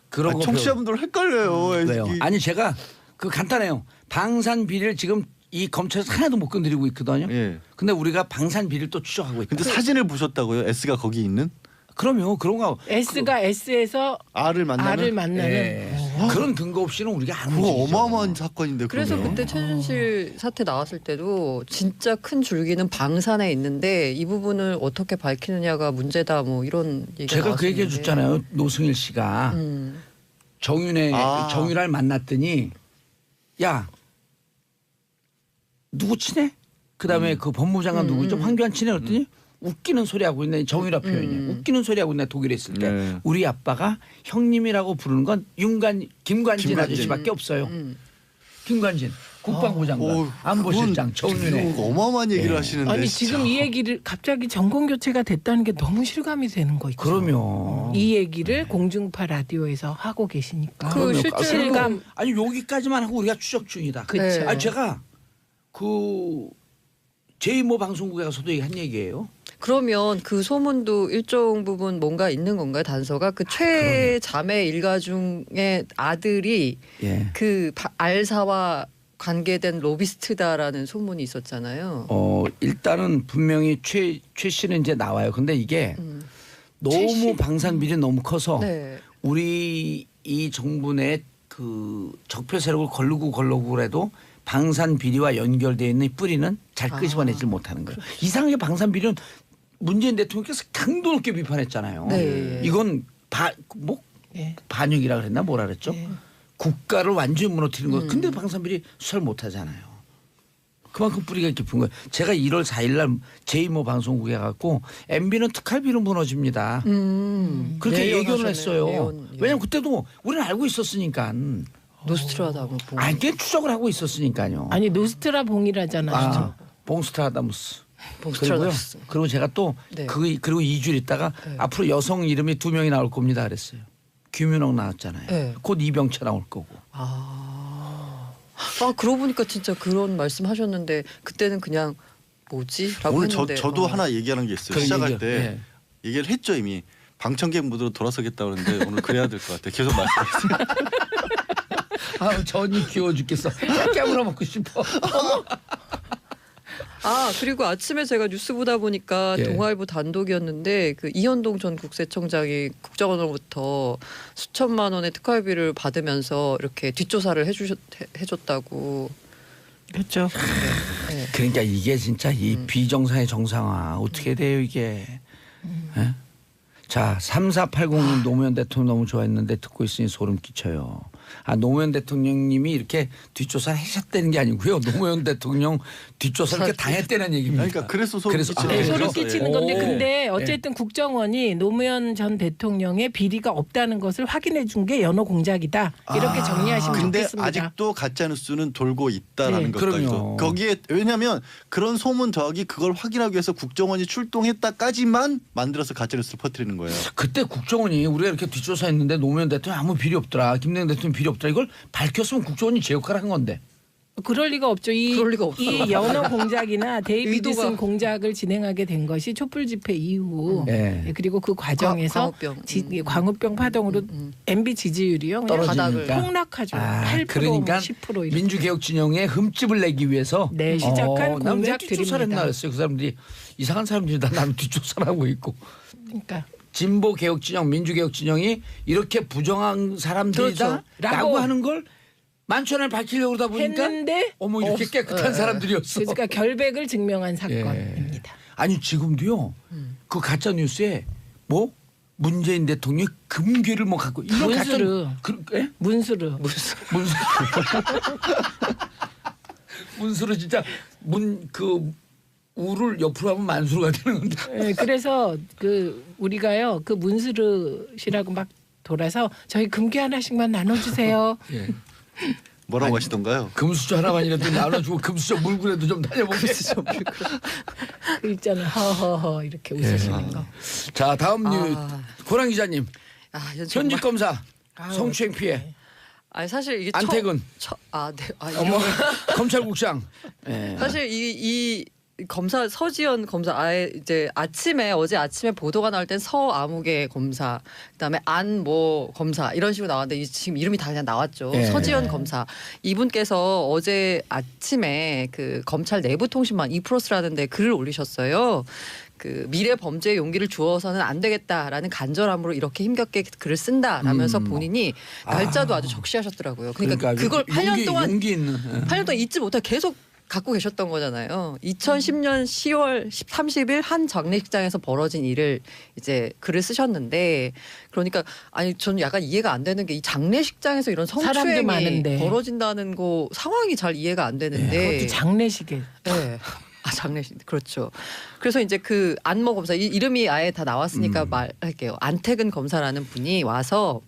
그런 거 청취자분들 헷갈려요. 왜요? 아니 제가 그 간단해요. 방산 비리를 지금 이 검찰에서 하나도 못 건드리고 있거든요. 예. 근데 우리가 방산 비리를 또 추적하고 있다. 근데 사진을 보셨다고요? S가 거기 있는? 그럼요. 그런 거 S가 S에서 R을 만나는? R을 만나는 예. 그런 근거 없이는 우리가 안 그거 움직이죠. 어마어마한 사건인데 그래서 그러면. 그때 최순실 사태 나왔을 때도 진짜 큰 줄기는 방산에 있는데 이 부분을 어떻게 밝히느냐가 문제다 뭐 이런 얘기가 제가 그 얘기해 나왔었는데. 줬잖아요. 노승일 씨가 정윤아를 만났더니 야 누구 친해? 그다음에 그 법무장관 누구죠? 황교안 친해? 그랬더니 웃기는 소리 하고 있네. 정유라 표현이 웃기는 소리 하고 있네. 독일에 있을 때 네. 우리 아빠가 형님이라고 부르는 건 김관진 아저씨밖에 없어요. 김관진 국방부 장관, 어우, 안보실장, 정윤회. 그건 어마어마한 얘기를 하시는데. 아니 진짜. 지금 이 얘기를 갑자기 정권 교체가 됐다는 게 너무 실감이 되는 거 있죠. 그러면 이 얘기를 공중파 라디오에서 하고 계시니까 그 실제로 실감. 아니 여기까지만 하고 우리가 추적 중이다. 그쵸. 네. 아니 제가 그 제2모 방송국에 가서도 한 얘기예요. 그러면 그 소문도 일정 부분 뭔가 있는 건가요? 단서가 그 최자매 일가 중에 아들이 예. 그 알사와 관계된 로비스트다라는 소문이 있었잖아요. 일단은 분명히 최 씨는 이제 나와요. 근데 이게 최 씨? 너무 방산 비리 너무 커서 네. 우리 이 정부 내 그 적폐 세력을 걸르고 그래도 방산 비리와 연결되어 있는 뿌리는 잘 끄집어내질 못하는 거예요. 이상하게 방산 비리는 문재인 대통령께서 강도 높게 비판했잖아요. 네. 이건 예. 반역이라 그랬나 뭐라 그랬죠? 예. 국가를 완전히 무너뜨리는 거예요. 근데 방산 비리 수사를 못 하잖아요. 그만큼 뿌리가 깊은 거예요. 제가 1월 4일 날 제2모 방송국에 가고 MB는 특활비로 무너집니다. 그렇게 예견을 했어요. 예언. 왜냐하면 그때도 우리는 알고 있었으니까. 노스트라다무. 아니, 꽤 추적을 하고 있었으니까요. 아니 노스트라 봉이라잖아요. 봉스트라다무스. 봉스트라다무스. 그리고 제가 또 네. 그리고 2주일 있다가 네. 앞으로 여성 이름이 2명이 나올 겁니다 그랬어요. 김윤옥 나왔잖아요. 네. 곧 이병철 나올 거고. 그러고 보니까 진짜 그런 말씀하셨는데 그때는 그냥 뭐지?라고 오늘 했는데. 저도 하나 얘기하는 게 있어요. 그런 시작할 얘기요. 때 예. 얘기를 했죠 이미. 방청객 무드로 돌아서겠다 그러는데 오늘 그래야 될 것 같아요. 계속 말씀하세요. 아, 저 언니 귀여워 죽겠어. 깨물어 먹고 싶어. 그리고 아침에 제가 뉴스 보다 보니까 예. 동아일보 단독이었는데 그 이현동 전 국세청장이 국정원으로부터 수천만 원의 특활비를 받으면서 이렇게 뒷조사를 해줬다고. 그렇죠. 네. 그러니까 이게 진짜 이 비정상의 정상화 어떻게 돼요 이게. 예? 자 3480님 노무현 대통령 너무 좋아했는데 듣고 있으니 소름 끼쳐요. 노무현 대통령님이 이렇게 뒷조사 하셨다는 게 아니고요. 노무현 대통령 뒷조사를 이렇게 당했다는 얘기입니다. 그러니까 그래서 소름 끼치는 네, 거죠. 소름 끼치는 건데 오. 근데 어쨌든 국정원이 노무현 전 대통령의 비리가 없다는 것을 확인해 준 게 연호 공작이다. 이렇게 정리하시면 근데 좋겠습니다. 아직도 가짜 뉴스는 돌고 있다라는 네. 것도 그럼요. 거기에 왜냐하면 그런 소문 더하기 그걸 확인하기 위해서 국정원이 출동했다까지만 만들어서 가짜 뉴스를 퍼뜨리는 거예요. 그때 국정원이 우리가 이렇게 뒷조사했는데 노무현 대통령 아무 비리 없더라. 김대중 대통령 비리 없더라. 이걸 밝혔으면 국정원이 제 역할을 한 건데. 그럴 리가 없죠. 그럴 리가 없어요. 이 연호 공작이나 데이비드슨 의도가- 공작을 진행하게 된 것이 촛불 집회 이후 네. 그리고 그 과정에서 광우병. 광우병 파동으로 MB 지지율이요 그냥 떨어지니까. 폭락하죠. 8% 그러니까 10% 이렇게. 민주개혁 진영에 흠집을 내기 위해서 네, 시작한 난왜 공작들입니다. 뒷조사를 했나 그랬어요. 그 사람들이 이상한 사람들이 다 나는 뒷조사를 하고 있고. 그러니까 진보 개혁 진영, 민주개혁 진영이 이렇게 부정한 사람들이다라고 그렇죠. 하는 걸 만천을 밝히려고 그러다 보니까 했는데 어머 이렇게 깨끗한 사람들이었어. 그러니까 결백을 증명한 사건입니다. 아니 지금도요. 그 가짜 뉴스에 뭐 문재인 대통령이 금괴를 뭐 갖고 이런 문수르. 가짜 예? 문수르. 문수르 문수르 진짜 그 우를 옆으로 하면 만수르가 되는 건데. 네, 그래서 그 우리가요 그 문수르 씨라고 막 돌아서 저희 금괴 하나씩만 나눠주세요. 예. 뭐라고 하시던가요? 금수저 하나만이라도 나눠주고 금수저 물구라도 좀 다녀보게. 그 있잖아요. 허허허 이렇게 웃으시는 거. 자 다음 뉴 아. 고랑 기자님 정말. 현직 검사 아유, 성추행 피해 아니 사실 이게 안태근 이런 검찰국장. 예. 사실 이 검사 서지현 검사 이제 어제 아침에 보도가 나올 땐 서아무개 검사 그다음에 안모 검사 이런 식으로 나왔는데 지금 이름이 다 그냥 나왔죠. 예. 서지현 검사 이분께서 어제 아침에 그 검찰 내부통신망 이프로스라는 데 글을 올리셨어요. 그 미래 범죄의 용기를 주어서는 안 되겠다라는 간절함으로 이렇게 힘겹게 글을 쓴다라면서 본인이 날짜도 아주 적시하셨더라고요. 그러니까 그걸 8년 동안 용기 있는. 예. 8년 동안 잊지 못하고 계속 갖고 계셨던 거잖아요. 2010년 10월 30일 한 장례식장에서 벌어진 일을 이제 글을 쓰셨는데 그러니까 아니 저는 약간 이해가 안 되는 게 이 장례식장에서 이런 사람도 성추행이 많은데. 벌어진다는 거 상황이 잘 이해가 안 되는데 그것도 장례식에. 네. 장례식 그렇죠. 그래서 이제 그 안모 검사 이름이 아예 다 나왔으니까 말할게요. 안태근 검사라는 분이 와서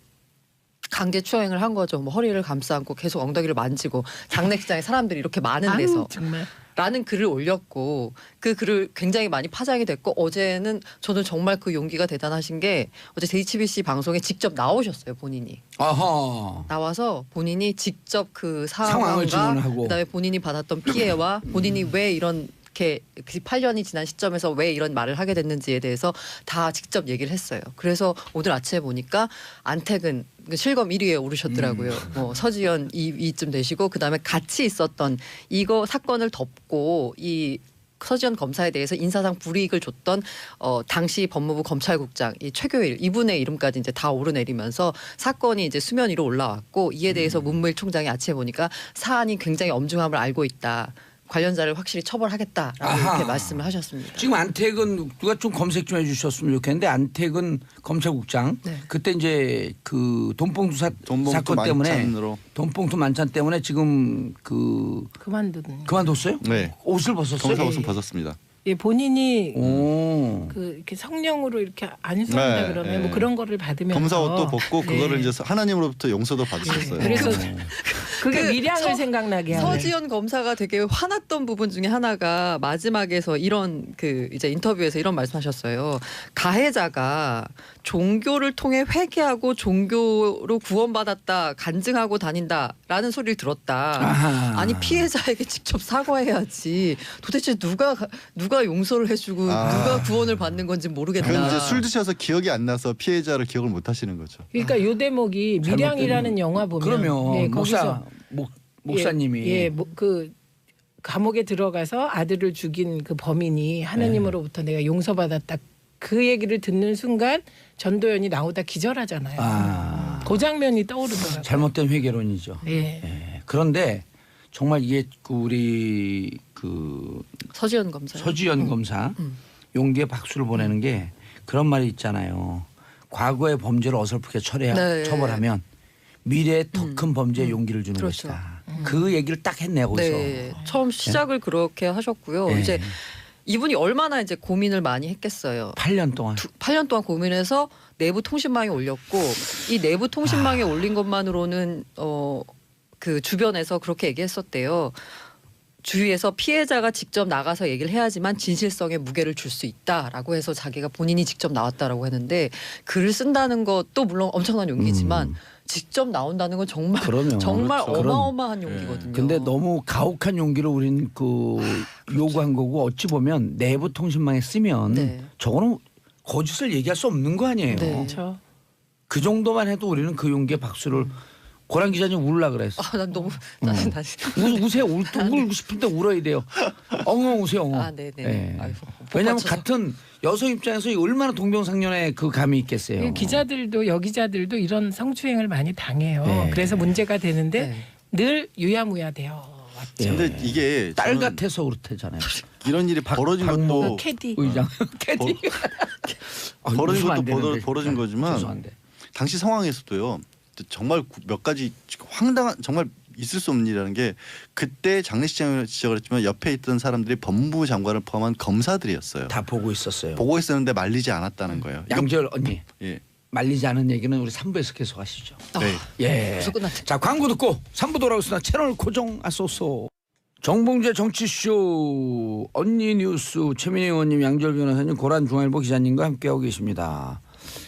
강제 추행을 한 거죠. 뭐 허리를 감싸 안고 계속 엉덩이를 만지고 장례식장에 사람들이 이렇게 많은 데서 아유, 정말. 라는 글을 올렸고 그 글을 굉장히 많이 파장이 됐고 어제는 저는 정말 그 용기가 대단하신 게 어제 JTBC 방송에 직접 나오셨어요. 본인이. 아하. 나와서 본인이 직접 그 상황을 상황과 증언하고. 그다음에 본인이 받았던 피해와 본인이 왜 이렇게 8년이 지난 시점에서 왜 이런 말을 하게 됐는지에 대해서 다 직접 얘기를 했어요. 그래서 오늘 아침에 보니까 안태근 실검 1위에 오르셨더라고요. 뭐 서지현 2위쯤 되시고 그다음에 같이 있었던 이거 사건을 덮고 이 서지현 검사에 대해서 인사상 불이익을 줬던 당시 법무부 검찰국장 이 최교일 이분의 이름까지 이제 다 오르내리면서 사건이 이제 수면 위로 올라왔고 이에 대해서 문무일 총장이 아침에 보니까 사안이 굉장히 엄중함을 알고 있다. 관련자를 확실히 처벌하겠다라고 아하. 이렇게 말씀을 하셨습니다. 지금 안태근 누가 좀 검색 좀 해주셨으면 좋겠는데 안태근 검찰국장 네. 그때 이제 그 돈봉투 사건 때문에 만찬으로. 돈봉투 만찬 때문에 지금 그 그만뒀어요? 네. 옷을 벗었어요? 검사 옷은 벗었습니다. 예, 본인이 오. 그 이렇게 성령으로 이렇게 안수한다 네, 그러면 네. 뭐 그런 거를 받으면서 검사 옷도 벗고 네. 그거를 이제 하나님으로부터 용서도 받으셨어요. 그래서 그게 그 미량을 생각나게 하는. 서지현 검사가 되게 화났던 부분 중에 하나가 마지막에서 이런 그 이제 인터뷰에서 이런 말씀하셨어요. 가해자가 종교를 통해 회개하고 종교로 구원받았다 간증하고 다닌다라는 소리를 들었다. 아하. 아니 피해자에게 직접 사과해야지. 도대체 누가 용서를 해주고 누가 구원을 받는 건지 모르겠다. 그건 이제 술 드셔서 기억이 안 나서 피해자를 기억을 못 하시는 거죠. 그러니까 요 대목이 미량이라는 영화 보면 그러면 예, 거기서 목사님이 그 감옥에 들어가서 아들을 죽인 그 범인이 하느님으로부터 내가 용서받았다. 그 얘기를 듣는 순간 전도연이 나오다 기절하잖아요. 그 장면이 떠오르더라고요. 잘못된 회계론이죠. 예. 예. 그런데 정말 이게 우리 그 서지현 검사. 서지현 검사 용기에 박수를 보내는 게 그런 말이 있잖아요. 과거의 범죄를 어설프게 네. 처벌하면 미래에 더 큰 범죄에 용기를 주는 그렇죠. 것이다. 그 얘기를 딱 했네요. 거기서. 네. 처음 시작을 그렇게 하셨고요. 네. 이제 이분이 얼마나 이제 고민을 많이 했겠어요. 8년 동안. 8년 동안 고민해서 내부 통신망에 올렸고 이 내부 통신망에 올린 것만으로는 그 주변에서 그렇게 얘기했었대요. 주위에서 피해자가 직접 나가서 얘기를 해야지만 진실성에 무게를 줄 수 있다라고 해서 자기가 본인이 직접 나왔다라고 했는데 글을 쓴다는 것도 물론 엄청난 용기지만 직접 나온다는 건 정말 그러면 정말 그렇죠. 어마어마한 용기거든요. 근데 너무 가혹한 용기를 우린 그 요구한 거고 어찌 보면 내부 통신망에 쓰면 네. 저거는 거짓을 얘기할 수 없는 거 아니에요. 네. 그렇죠. 그 정도만 해도 우리는 그 용기에 박수를 고란 기자님 울라 그랬어. 난 너무 나는 우세요. 울고 싶은데 울어야 돼요. 엉엉 우세요. 엉엉. 아, 네네. 예. 아이고, 왜냐하면 맞춰서. 같은 여성 입장에서 얼마나 동병상련의 그 감이 있겠어요. 이 기자들도 여기자들도 이런 성추행을 많이 당해요. 네. 그래서 문제가 되는데 네. 늘 유야무야 돼요. 왔죠. 예. 근데 이게 딸 저는 같아서 그렇대잖아요. 이런 일이 벌어진 박모 것도 캐디. 의장 캐디. 벌어진 웃으면 안 것도 되는데. 벌어진 거지만 죄송한데. 당시 상황에서도요. 정말 몇 가지 황당한 정말 있을 수 없는 일이라는 게 그때 장례식장을 지적을 했지만 옆에 있던 사람들이 법무부 장관을 포함한 검사들이었어요. 다 보고 있었어요. 보고 있었는데 말리지 않았다는 거예요. 양절 언니 예. 말리지 않은 얘기는 우리 3부에서 계속 하시죠. 네. 예. 벌써 끝났네. 자 광고 듣고 3부 돌아오겠습니다. 채널 고정하소서. 정봉재 정치쇼 언니 뉴스 최민희 의원님 양절 변호사님 고란 중앙일보 기자님과 함께하고 계십니다.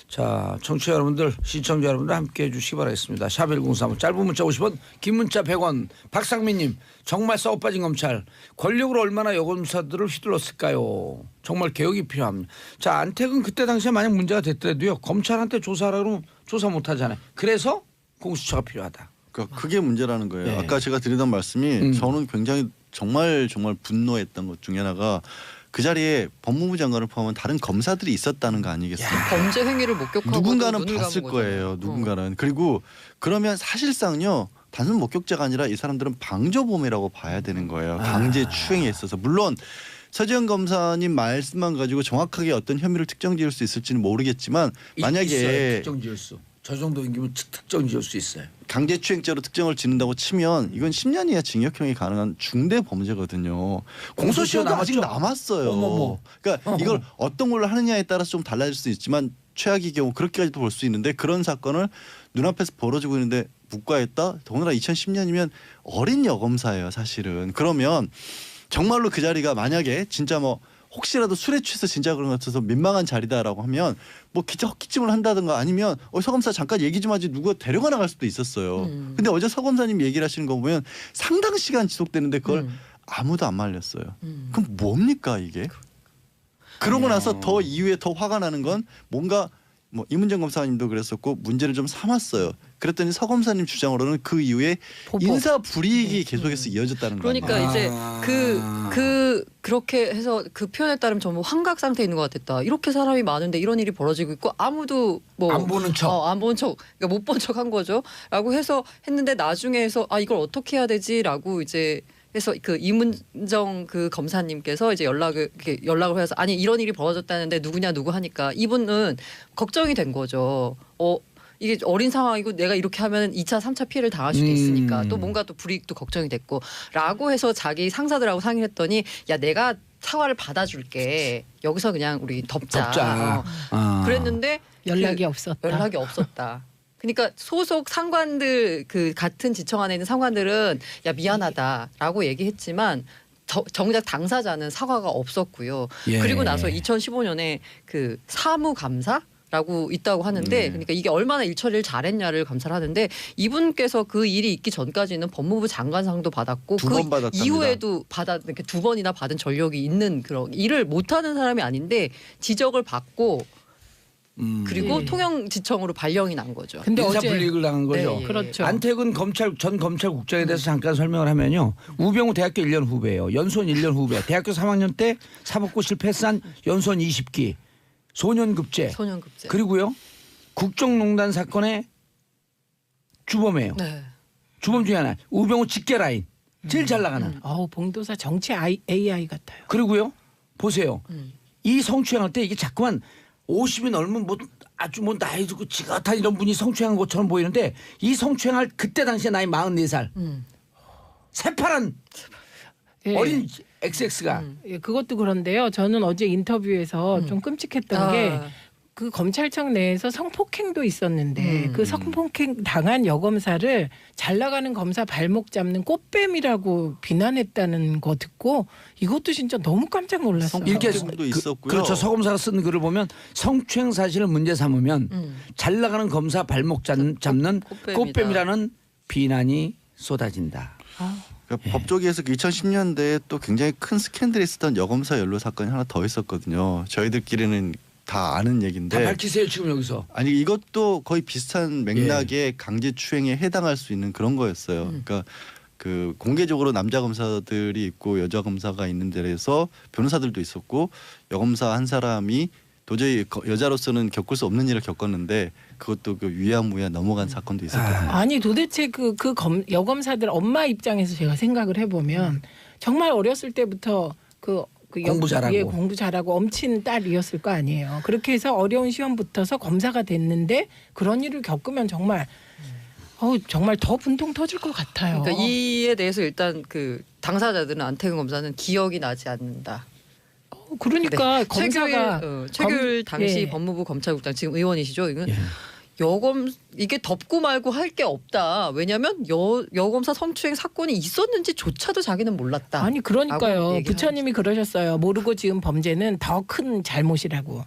자 청취자 여러분들 시청자 여러분들 함께해 주시기 바라겠습니다. 샵 1035 짧은 문자 50원 긴 문자 100원 박상민님 정말 썩어빠진 검찰 권력으로 얼마나 여검사들을 휘둘렀을까요. 정말 개혁이 필요합니다. 자 안택은 그때 당시에 만약 문제가 됐더라도요 검찰한테 조사하라 그러면 조사 못하잖아요. 그래서 공수처가 필요하다. 그러니까 그게 문제라는 거예요. 네. 아까 제가 드리던 말씀이 저는 굉장히 정말 분노했던 것 중에 하나가 그 자리에 법무부 장관을 포함한 다른 검사들이 있었다는 거 아니겠어요? 범죄 행위를 목격하고 누군가는 봤을 거예요. 누군가는. 그리고 그러면 사실상요. 단순 목격자가 아니라 이 사람들은 방조범이라고 봐야 되는 거예요. 강제 추행에 있어서. 물론 서지현 검사님 말씀만 가지고 정확하게 어떤 혐의를 특정지을 수 있을지는 모르겠지만 만약에 있어요. 특정 지을 수. 저 정도 인기면 특정 지을 수 있어요. 강제추행죄로 특정을 짓는다고 치면 이건 10년 이하 징역형이 가능한 중대 범죄거든요. 공소시효도 아직 남았어요. 어머머. 그러니까 이걸 어떤 걸로 하느냐에 따라서 좀 달라질 수 있지만 최악의 경우 그렇게까지도 볼 수 있는데 그런 사건을 눈앞에서 벌어지고 있는데 묵과했다. 더구나 2010년이면 어린 여검사예요, 사실은. 그러면 정말로 그 자리가 만약에 진짜 뭐 혹시라도 술에 취해서 진짜 그런 것 같아서 민망한 자리다라고 하면 뭐 기자 헛기침을 한다든가 아니면 서검사 잠깐 얘기 좀 하지 누가 데려가 나갈 수도 있었어요. 근데 어제 서검사님 얘기를 하시는 거 보면 상당 시간 지속되는데 그걸 아무도 안 말렸어요. 그럼 뭡니까 이게? 그러고 나서 더 이후에 더 화가 나는 건 뭔가 뭐 이문정 검사님도 그랬었고 문제를 좀 삼았어요. 그랬더니 서 검사님 주장으로는 그 이후에 보복. 인사 불이익이 계속해서 이어졌다는 거예요. 그러니까 이제 그렇게 해서 그 표현에 따르면 전부 환각 상태에 있는 것 같았다. 이렇게 사람이 많은데 이런 일이 벌어지고 있고 아무도 뭐 안 보는 척. 안 보는 척, 그러니까 못 본 척 한 거죠.라고 해서 했는데 나중에서 이걸 어떻게 해야 되지라고 이제 해서 그 이문정 그 검사님께서 이제 연락을 해서 아니 이런 일이 벌어졌다는데 누구냐 누구 하니까 이분은 걱정이 된 거죠. 이게 어린 상황이고 내가 이렇게 하면 2차 3차 피해를 당할 수도 있으니까 또 뭔가 또 불이익도 걱정이 됐고 라고 해서 자기 상사들하고 상의를 했더니 야 내가 사과를 받아줄게. 여기서 그냥 우리 덮자. 그랬는데 연락이 없었다. 연락이 없었다. 그러니까 소속 상관들 그 같은 지청 안에 있는 상관들은 야 미안하다라고 얘기했지만 정작 당사자는 사과가 없었고요. 예. 그리고 나서 2015년에 그 사무감사라고 있다고 하는데 그러니까 이게 얼마나 일 처리를 잘했냐를 감사를 하는데 이분께서 그 일이 있기 전까지는 법무부 장관상도 받았고 두 그 번 받았답니다. 이후에도 이렇게 두 번이나 받은 전력이 있는 그런 일을 못하는 사람이 아닌데 지적을 받고 그리고 예. 통영지청으로 발령이 난 거죠. 근데 인사 어제 불이익을 당한 거죠. 네, 예. 그렇죠. 안택은 전 검찰국장에 대해서 잠깐 설명을 하면요. 우병우 대학교 1년 후배예요. 연수원 1년 후배. 대학교 3학년 때 사법고 실패한 연수원 20기. 소년급제. 소년급제. 그리고요. 국정농단 사건의 주범이에요. 네. 주범 중에 하나. 우병우 직계 라인. 제일 잘 나가는. 봉도사 정치 AI 같아요. 그리고요. 보세요. 이 성추행할 때 이게 자꾸만 50이 넘으면 뭐 아주 뭐 나이 들고 지긋한 이런 분이 성추행한 것처럼 보이는데 이 성추행할 그때 당시에 나이 44살. 새파란 예. 어린 XX가 예, 그것도 그런데요. 저는 어제 인터뷰에서 좀 끔찍했던 게 그 검찰청 내에서 성폭행도 있었는데 그 성폭행 당한 여검사를 잘 나가는 검사 발목 잡는 꽃뱀이라고 비난했다는 거 듣고 이것도 진짜 너무 깜짝 놀랐어요. 이렇게 성폭행도 있었고요. 그렇죠. 서검사가 쓴 글을 보면 성추행 사실을 문제 삼으면 잘 나가는 검사 발목 잡는 꽃뱀이다. 꽃뱀이라는 비난이 쏟아진다. 그러니까 법조계에서 2010년대에 또 굉장히 큰 스캔들이 있었던 여검사 연루 사건이 하나 더 있었거든요. 저희들끼리는 다 아는 다 얘기인데 밝히세요 지금 여기서. 아니 이것도 거의 비슷한 맥락의 강제추행에 해당할 수 있는 그런 거였어요. 그러니까 그 공개적으로 남자 검사들이 있고 여자 검사가 있는 데에서 변호사들도 있었고 여검사 한 사람이 도저히 여자로서는 겪을 수 없는 일을 겪었는데 그것도 그 유야무야 넘어간 사건도 있었거든요. 아니 도대체 여검사들 엄마 입장에서 제가 생각을 해보면 정말 어렸을 때부터 공부 잘하고. 예, 공부 잘하고 엄친 딸이었을 거 아니에요. 그렇게 해서 어려운 시험 붙어서 검사가 됐는데 그런 일을 겪으면 정말 정말 더 분통 터질 것 같아요. 그러니까 이에 대해서 일단 그 당사자들은 안태근 검사는 기억이 나지 않는다. 그러니까 네. 검사가 최규일 당시 예. 법무부 검찰국장 지금 의원이시죠. 이건 예. 이게 덮고 말고 할 게 없다. 왜냐하면 여검사 성추행 사건이 있었는지조차도 자기는 몰랐다. 아니 그러니까요. 라고 얘기를 부처님이 그러셨어요. 모르고 지은 범죄는 더 큰 잘못이라고.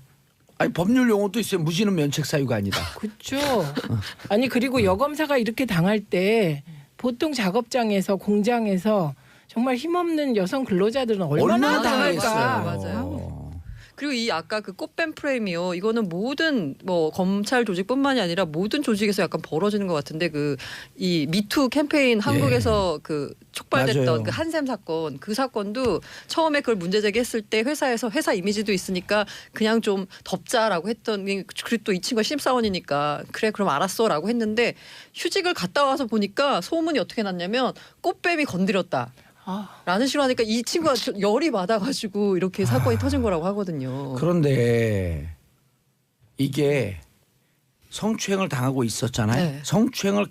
아니 법률 용어도 있어요. 무지는 면책 사유가 아니다. 그렇죠. 아니 그리고 여검사가 이렇게 당할 때 보통 작업장에서 공장에서 정말 힘없는 여성 근로자들은 얼마나 당할까. 맞아요. 그리고 이 아까 그 꽃뱀 프레임이요. 이거는 모든 뭐 검찰 조직뿐만이 아니라 모든 조직에서 약간 벌어지는 것 같은데 그 이 미투 캠페인 한국에서 그 촉발됐던 맞아요. 그 한샘 사건 그 사건도 처음에 그걸 문제 제기했을 때 회사에서 회사 이미지도 있으니까 그냥 좀 덮자라고 했던 그리고 또 이 친구가 신입사원이니까 그래 그럼 알았어라고 했는데 휴직을 갔다 와서 보니까 소문이 어떻게 났냐면 꽃뱀이 건드렸다. 라는 식으로 하니까 이 친구가 열이 받아가지고 이렇게 사건이 터진 거라고 하거든요. 그런데 이게 성추행을 당하고 있었잖아요. 네. 성추행을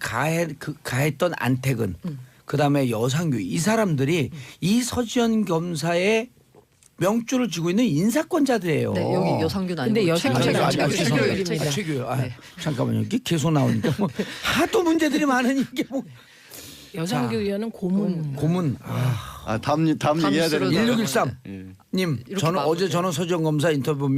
가했던 안택은 그다음에 여상규 이 사람들이 이 서지현 검사의 명줄을 쥐고 있는 인사권자들이에요. 네, 여기 여상규는 아니고 근데 여상규는 최규일. 최규요. 네. 잠깐만요. 이게 계속 나오니까 뭐 하도 문제들이 많으니 이게 뭐 여상규 자, 의원은 고문. 고문. 다음 얘기해야 되는 뉴스로 1613 예. 님, 이렇게 저는 어제 마무리해요. 저는 서지현 검사 인터뷰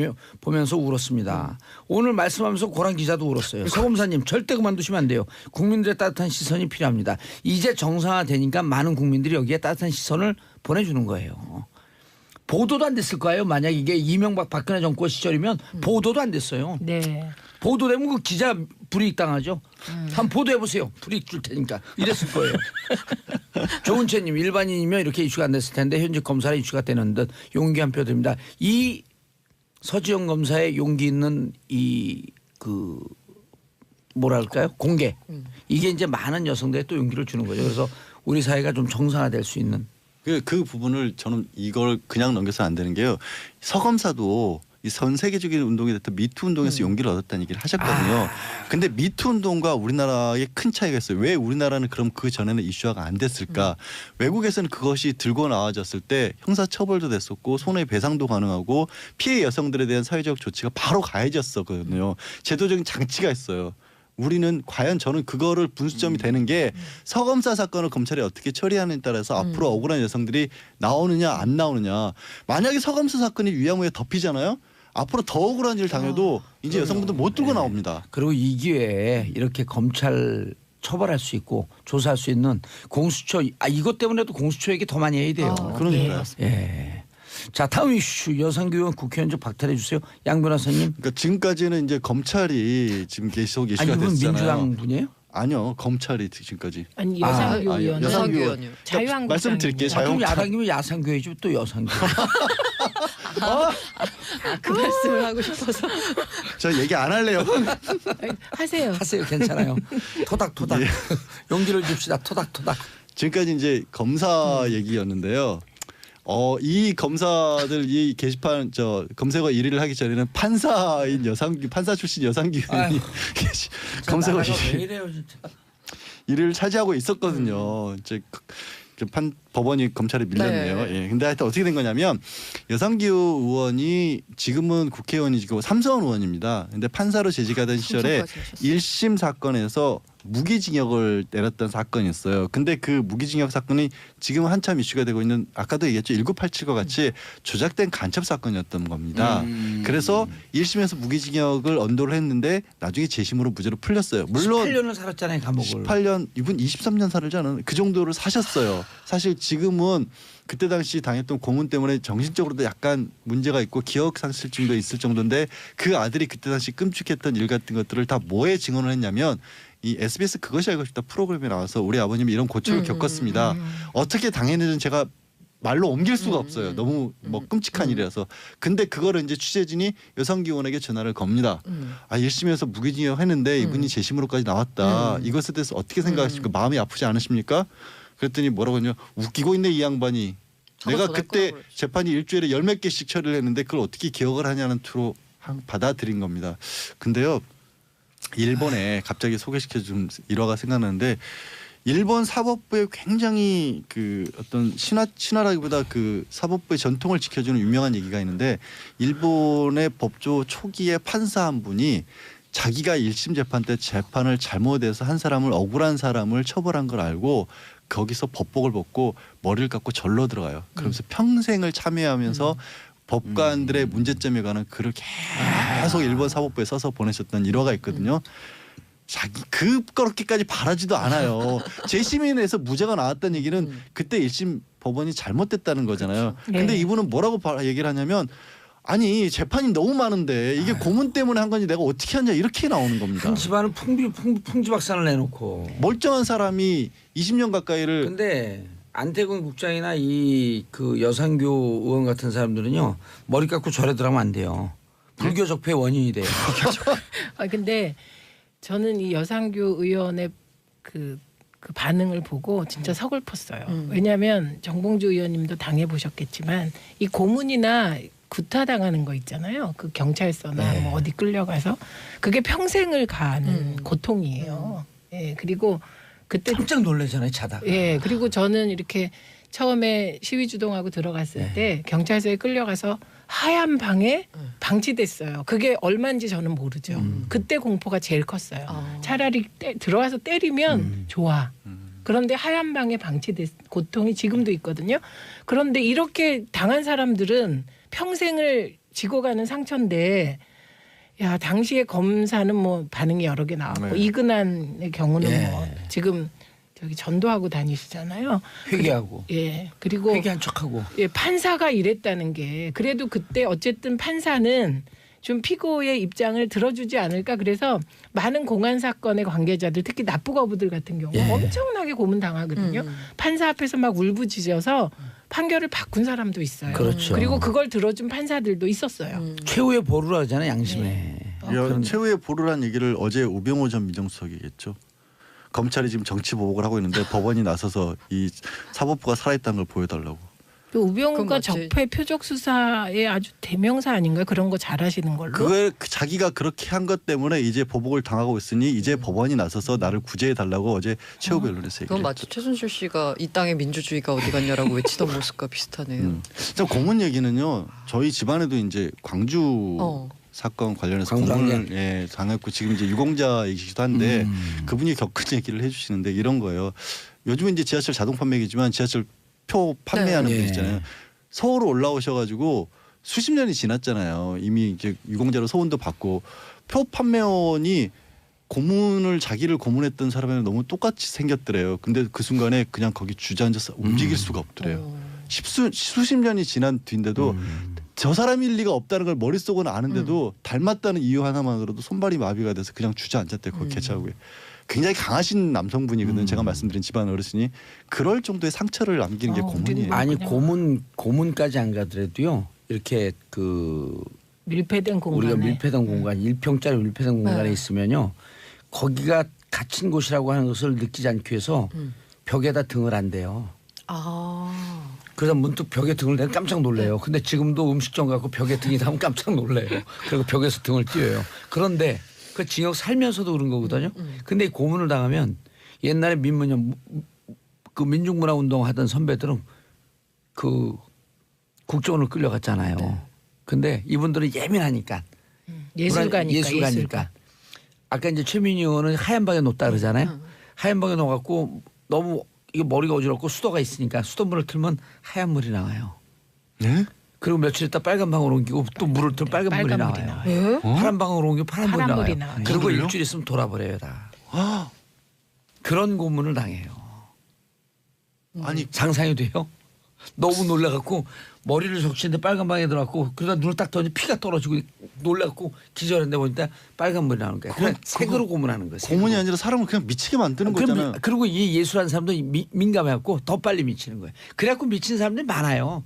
보면서 울었습니다. 오늘 말씀하면서 고란 기자도 울었어요. 서 검사님 절대 그만두시면 안 돼요. 국민들의 따뜻한 시선이 필요합니다. 이제 정상화되니까 많은 국민들이 여기에 따뜻한 시선을 보내주는 거예요. 보도도 안 됐을 거예요. 만약 이게 이명박 박근혜 정권 시절이면 보도도 안 됐어요. 네. 보도되면 그 기자 불이익 당하죠. 한번 보도해 보세요. 불이익 줄 테니까 이랬을 거예요. 조은채님 일반인이면 이렇게 이슈가 안 됐을 텐데 현직 검사는 이슈가 되는 듯 용기 한 표 드립니다. 이 서지현 검사의 용기 있는 이 그 뭐랄까요 공개 이게 이제 많은 여성들에 또 용기를 주는 거죠. 그래서 우리 사회가 좀 정상화될 수 있는. 그 부분을 저는 이걸 그냥 넘겨서 안 되는 게요. 서 검사도 이 전 세계적인 운동이 됐던 미투 운동에서 용기를 얻었다는 얘기를 하셨거든요. 근데 미투 운동과 우리나라의 큰 차이가 있어요. 왜 우리나라는 그럼 그 전에는 이슈화가 안 됐을까? 외국에서는 그것이 들고 나와졌을 때 형사처벌도 됐었고 손해배상도 가능하고 피해 여성들에 대한 사회적 조치가 바로 가해졌었거든요. 제도적인 장치가 있어요. 우리는 과연 저는 그거를 분수점이 되는 게 서검사 사건을 검찰이 어떻게 처리하느냐에 따라서 앞으로 억울한 여성들이 나오느냐 안 나오느냐. 만약에 서검사 사건이 위야무에 덮이잖아요. 앞으로 더 억울한 일을 당해도 이제 여성분들 못 들고 나옵니다. 그리고 이 기회에 이렇게 검찰 처벌할 수 있고 조사할 수 있는 공수처 이것 때문에도 공수처 얘기 더 많이 해야 돼요. 그러니까요. 예. 자 다음 이슈 여성교원 국회의원직 박탈해 주세요. 양 변호사님. 그러니까 지금까지는 이제 검찰이 지금 계속 아니 이슈가 이분 됐잖아요. 민주당 분이에요? 아니요, 검찰이 지금까지. 아니 아, 여상규 아, 의원 여상규 의원. 의원이요. 자유한국당 말씀드릴게요. 그럼 야당이면 야상교회지 또 여상교. 그 말씀을 하고 싶어서. 저 얘기 안 할래요. 하세요. 하세요. 괜찮아요. 토닥토닥. 예. 용기를 줍시다. 토닥토닥. 지금까지 이제 검사 얘기였는데요. 이 검사들 이 게시판 검색어 1위를 하기 전에는 판사인 여상규 판사 출신 여상규 의원이 검색어 왜 1위. 이래요 진짜. 1위를 차지하고 있었거든요. 이제 법원이 검찰에 밀렸네요. 네. 예. 근데 하여튼 어떻게 된 거냐면 여상규 의원이 지금은 국회의원이고 삼선 의원입니다. 근데 판사로 재직하던 시절에 삼선까지 하셨어요. 1심 사건에서 무기징역을 내렸던 사건이었어요. 근데 그 무기징역 사건이 지금 한참 이슈가 되고 있는 아까도 얘기했죠. 1987과 같이 조작된 간첩 사건이었던 겁니다. 그래서 1심에서 무기징역을 언도를 했는데 나중에 재심으로 무죄로 풀렸어요. 물론 18년을 살았잖아요 감옥을. 18년 이분 23년 살지 않은 그 정도를 사셨어요. 사실 지금은 그때 당시 당했던 고문 때문에 정신적으로도 약간 문제가 있고 기억 상실증도 있을 정도인데 그 아들이 그때 당시 끔찍했던 일 같은 것들을 다 뭐에 증언을 했냐면 이 SBS 그것이 알고 싶다 프로그램에 나와서 우리 아버님이 이런 고초를 겪었습니다. 어떻게 당했는지는 제가 말로 옮길 수가 없어요. 너무 뭐 끔찍한 일이라서. 근데 그거를 이제 취재진이 여상규 의원에게 전화를 겁니다. 1심에서 무기징역 했는데 이분이 재심으로까지 나왔다. 이것에 대해서 어떻게 생각하십니까? 마음이 아프지 않으십니까? 그랬더니 뭐라고 하냐. 웃기고 있네 이 양반이. 내가 전화 그때 끊어버렸죠. 재판이 일주일에 10몇 개씩 처리를 했는데 그걸 어떻게 기억을 하냐는 투로 받아들인 겁니다. 근데요. 일본에 갑자기 소개시켜 준 일화가 생각나는데 일본 사법부에 굉장히 그 어떤 신화라기보다 그 사법부의 전통을 지켜주는 유명한 얘기가 있는데 일본의 법조 초기에 판사 한 분이 자기가 1심 재판 때 재판을 잘못해서 한 사람을 억울한 사람을 처벌한 걸 알고 거기서 법복을 벗고 머리를 깎고 절로 들어가요. 그러면서 평생을 참여하면서 법관들의 문제점에 관한 글을 계속 일본 사법부에 써서 보내셨던 일화가 있거든요. 자기 그렇게까지 바라지도 않아요. 재심인에서 무죄가 나왔다는 얘기는 그때 1심 법원이 잘못됐다는 거잖아요. 네. 근데 이분은 뭐라고 얘기를 하냐면 아니 재판이 너무 많은데 이게 고문 때문에 한 건지 내가 어떻게 하냐 이렇게 나오는 겁니다. 한 집안은 풍지박산을 내놓고. 멀쩡한 사람이 20년 가까이를 근데 안태근 국장이나 이 그 여상규 의원 같은 사람들은요 머리 깎고 절에 들어가면 안 돼요. 불교 적폐 원인이 돼요. 근데 저는 이 여상규 의원의 그 반응을 보고 진짜 서글펐어요. 왜냐하면 정봉주 의원님도 당해보셨겠지만 이 고문이나 구타당하는 거 있잖아요. 그 경찰서나 네. 뭐 어디 끌려가서 그게 평생을 가는 고통이에요. 예, 그리고 그때 깜짝 놀라잖아요 자다가. 예, 그리고 저는 이렇게 처음에 시위 주동하고 들어갔을 때 경찰서에 끌려가서 하얀 방에 방치됐어요. 그게 얼마인지 저는 모르죠. 그때 공포가 제일 컸어요. 차라리 들어가서 때리면 좋아. 그런데 하얀 방에 방치된 고통이 지금도 있거든요. 그런데 이렇게 당한 사람들은 평생을 지고 가는 상처인데 야 당시에 검사는 뭐 반응이 여러 개 나왔고 네. 이근한의 경우는 예. 뭐 지금 저기 전도하고 다니시잖아요. 회개하고. 예. 그리고 회개한 척하고. 예, 판사가 이랬다는 게 그래도 그때 어쨌든 판사는 좀 피고의 입장을 들어주지 않을까. 그래서 많은 공안 사건의 관계자들 특히 납부거부들 같은 경우 예. 엄청나게 고문당하거든요. 판사 앞에서 막 울부짖어서 판결을 바꾼 사람도 있어요. 그렇죠. 그리고 그걸 들어준 판사들도 있었어요. 최후의 보루라 하잖아요 양심에. 최후의 보루란 얘기를 어제 우병우 전 민정수석이 했죠. 검찰이 지금 정치 보복을 하고 있는데 법원이 나서서 이 사법부가 살아있다는 걸 보여달라고. 그 우병우가 그건 맞지. 적폐 표적 수사의 아주 대명사 아닌가요? 그런 거 잘하시는 걸로. 그걸 자기가 그렇게 한 것 때문에 이제 보복을 당하고 있으니 이제 법원이 나서서 나를 구제해 달라고 어제 최후 변론에서 그건 얘기했죠. 마치 최순실 씨가 이 땅의 민주주의가 어디 갔냐라고 외치던 모습과 비슷하네요. 자 고문 얘기는요. 저희 집안에도 이제 광주 사건 관련해서 광주 고문을 당했고 지금 이제 유공자이기도 한데 그분이 겪은 얘기를 해주시는데 이런 거예요. 요즘은 이제 지하철 자동 판매기지만 지하철 표 판매하는 네. 분 있잖아요. 서울 올라오셔가지고 수십 년이 지났잖아요. 이미 이제 유공자로 소원도 받고 표 판매원이 자기를 고문했던 사람이랑 너무 똑같이 생겼더래요. 근데 그 순간에 그냥 거기 주저앉아서 움직일 수가 없더래요. 수십 년이 지난 뒤인데도 저 사람일 리가 없다는 걸 머릿속은 아는데도 닮았다는 이유 하나만으로도 손발이 마비가 돼서 그냥 주저앉았대 그 개차구에. 굉장히 강하신 남성분이거든. 제가 말씀드린 집안 어르신이 그럴 정도의 상처를 남기는 게 고문이에요. 아니 고문까지 안 가더라도요. 이렇게 그 밀폐된 공간에 우리가 밀폐된 공간 1평짜리 밀폐된 공간에 있으면요. 거기가 갇힌 곳이라고 하는 것을 느끼지 않기 위해서 벽에다 등을 안 대요. 아. 그래서 문득 벽에 등을 대면 깜짝 놀래요. 근데 지금도 음식점 가고 벽에 등이 닿으면 깜짝 놀래요. 그리고 벽에서 등을 띄워요. 그런데 그 징역 살면서도 그런 거거든요. 근데 이 고문을 당하면 옛날에 민문협 그 민중문화운동 하던 선배들은 그 국정원을 끌려갔잖아요. 네. 근데 이분들은 예민하니까 예술가니까. 아까 이제 최민희 의원은 하얀 방에 놓다 그러잖아요. 하얀 방에 놓아갖고 너무 이게 머리가 어지럽고 수도가 있으니까 수돗물을 틀면 하얀 물이 나와요. 네? 그리고 며칠 있다 빨간 방으로 옮기고 또 물을 틀면 빨간 물이 나와요. 예? 파란 방으로 옮기고 파란 물이 나와요. 그리고 물을요? 일주일 있으면 돌아버려요 다. 그런 고문을 당해요. 아니 상상이 돼요? 너무 놀라갖고 머리를 적시는데 빨간 방에 들어갔고 그러다 눈을 딱 떠니 피가 떨어지고 놀라갖고 기절했는데 보니까 빨간 물이 나오는 거야. 그냥 색으로 고문하는 거예요. 고문이 아니라 사람을 그냥 미치게 만드는 거잖아요. 그리고 이 예술하는 사람도 민감해갖고 더 빨리 미치는 거예요. 그래갖고 미치는 사람들이 많아요.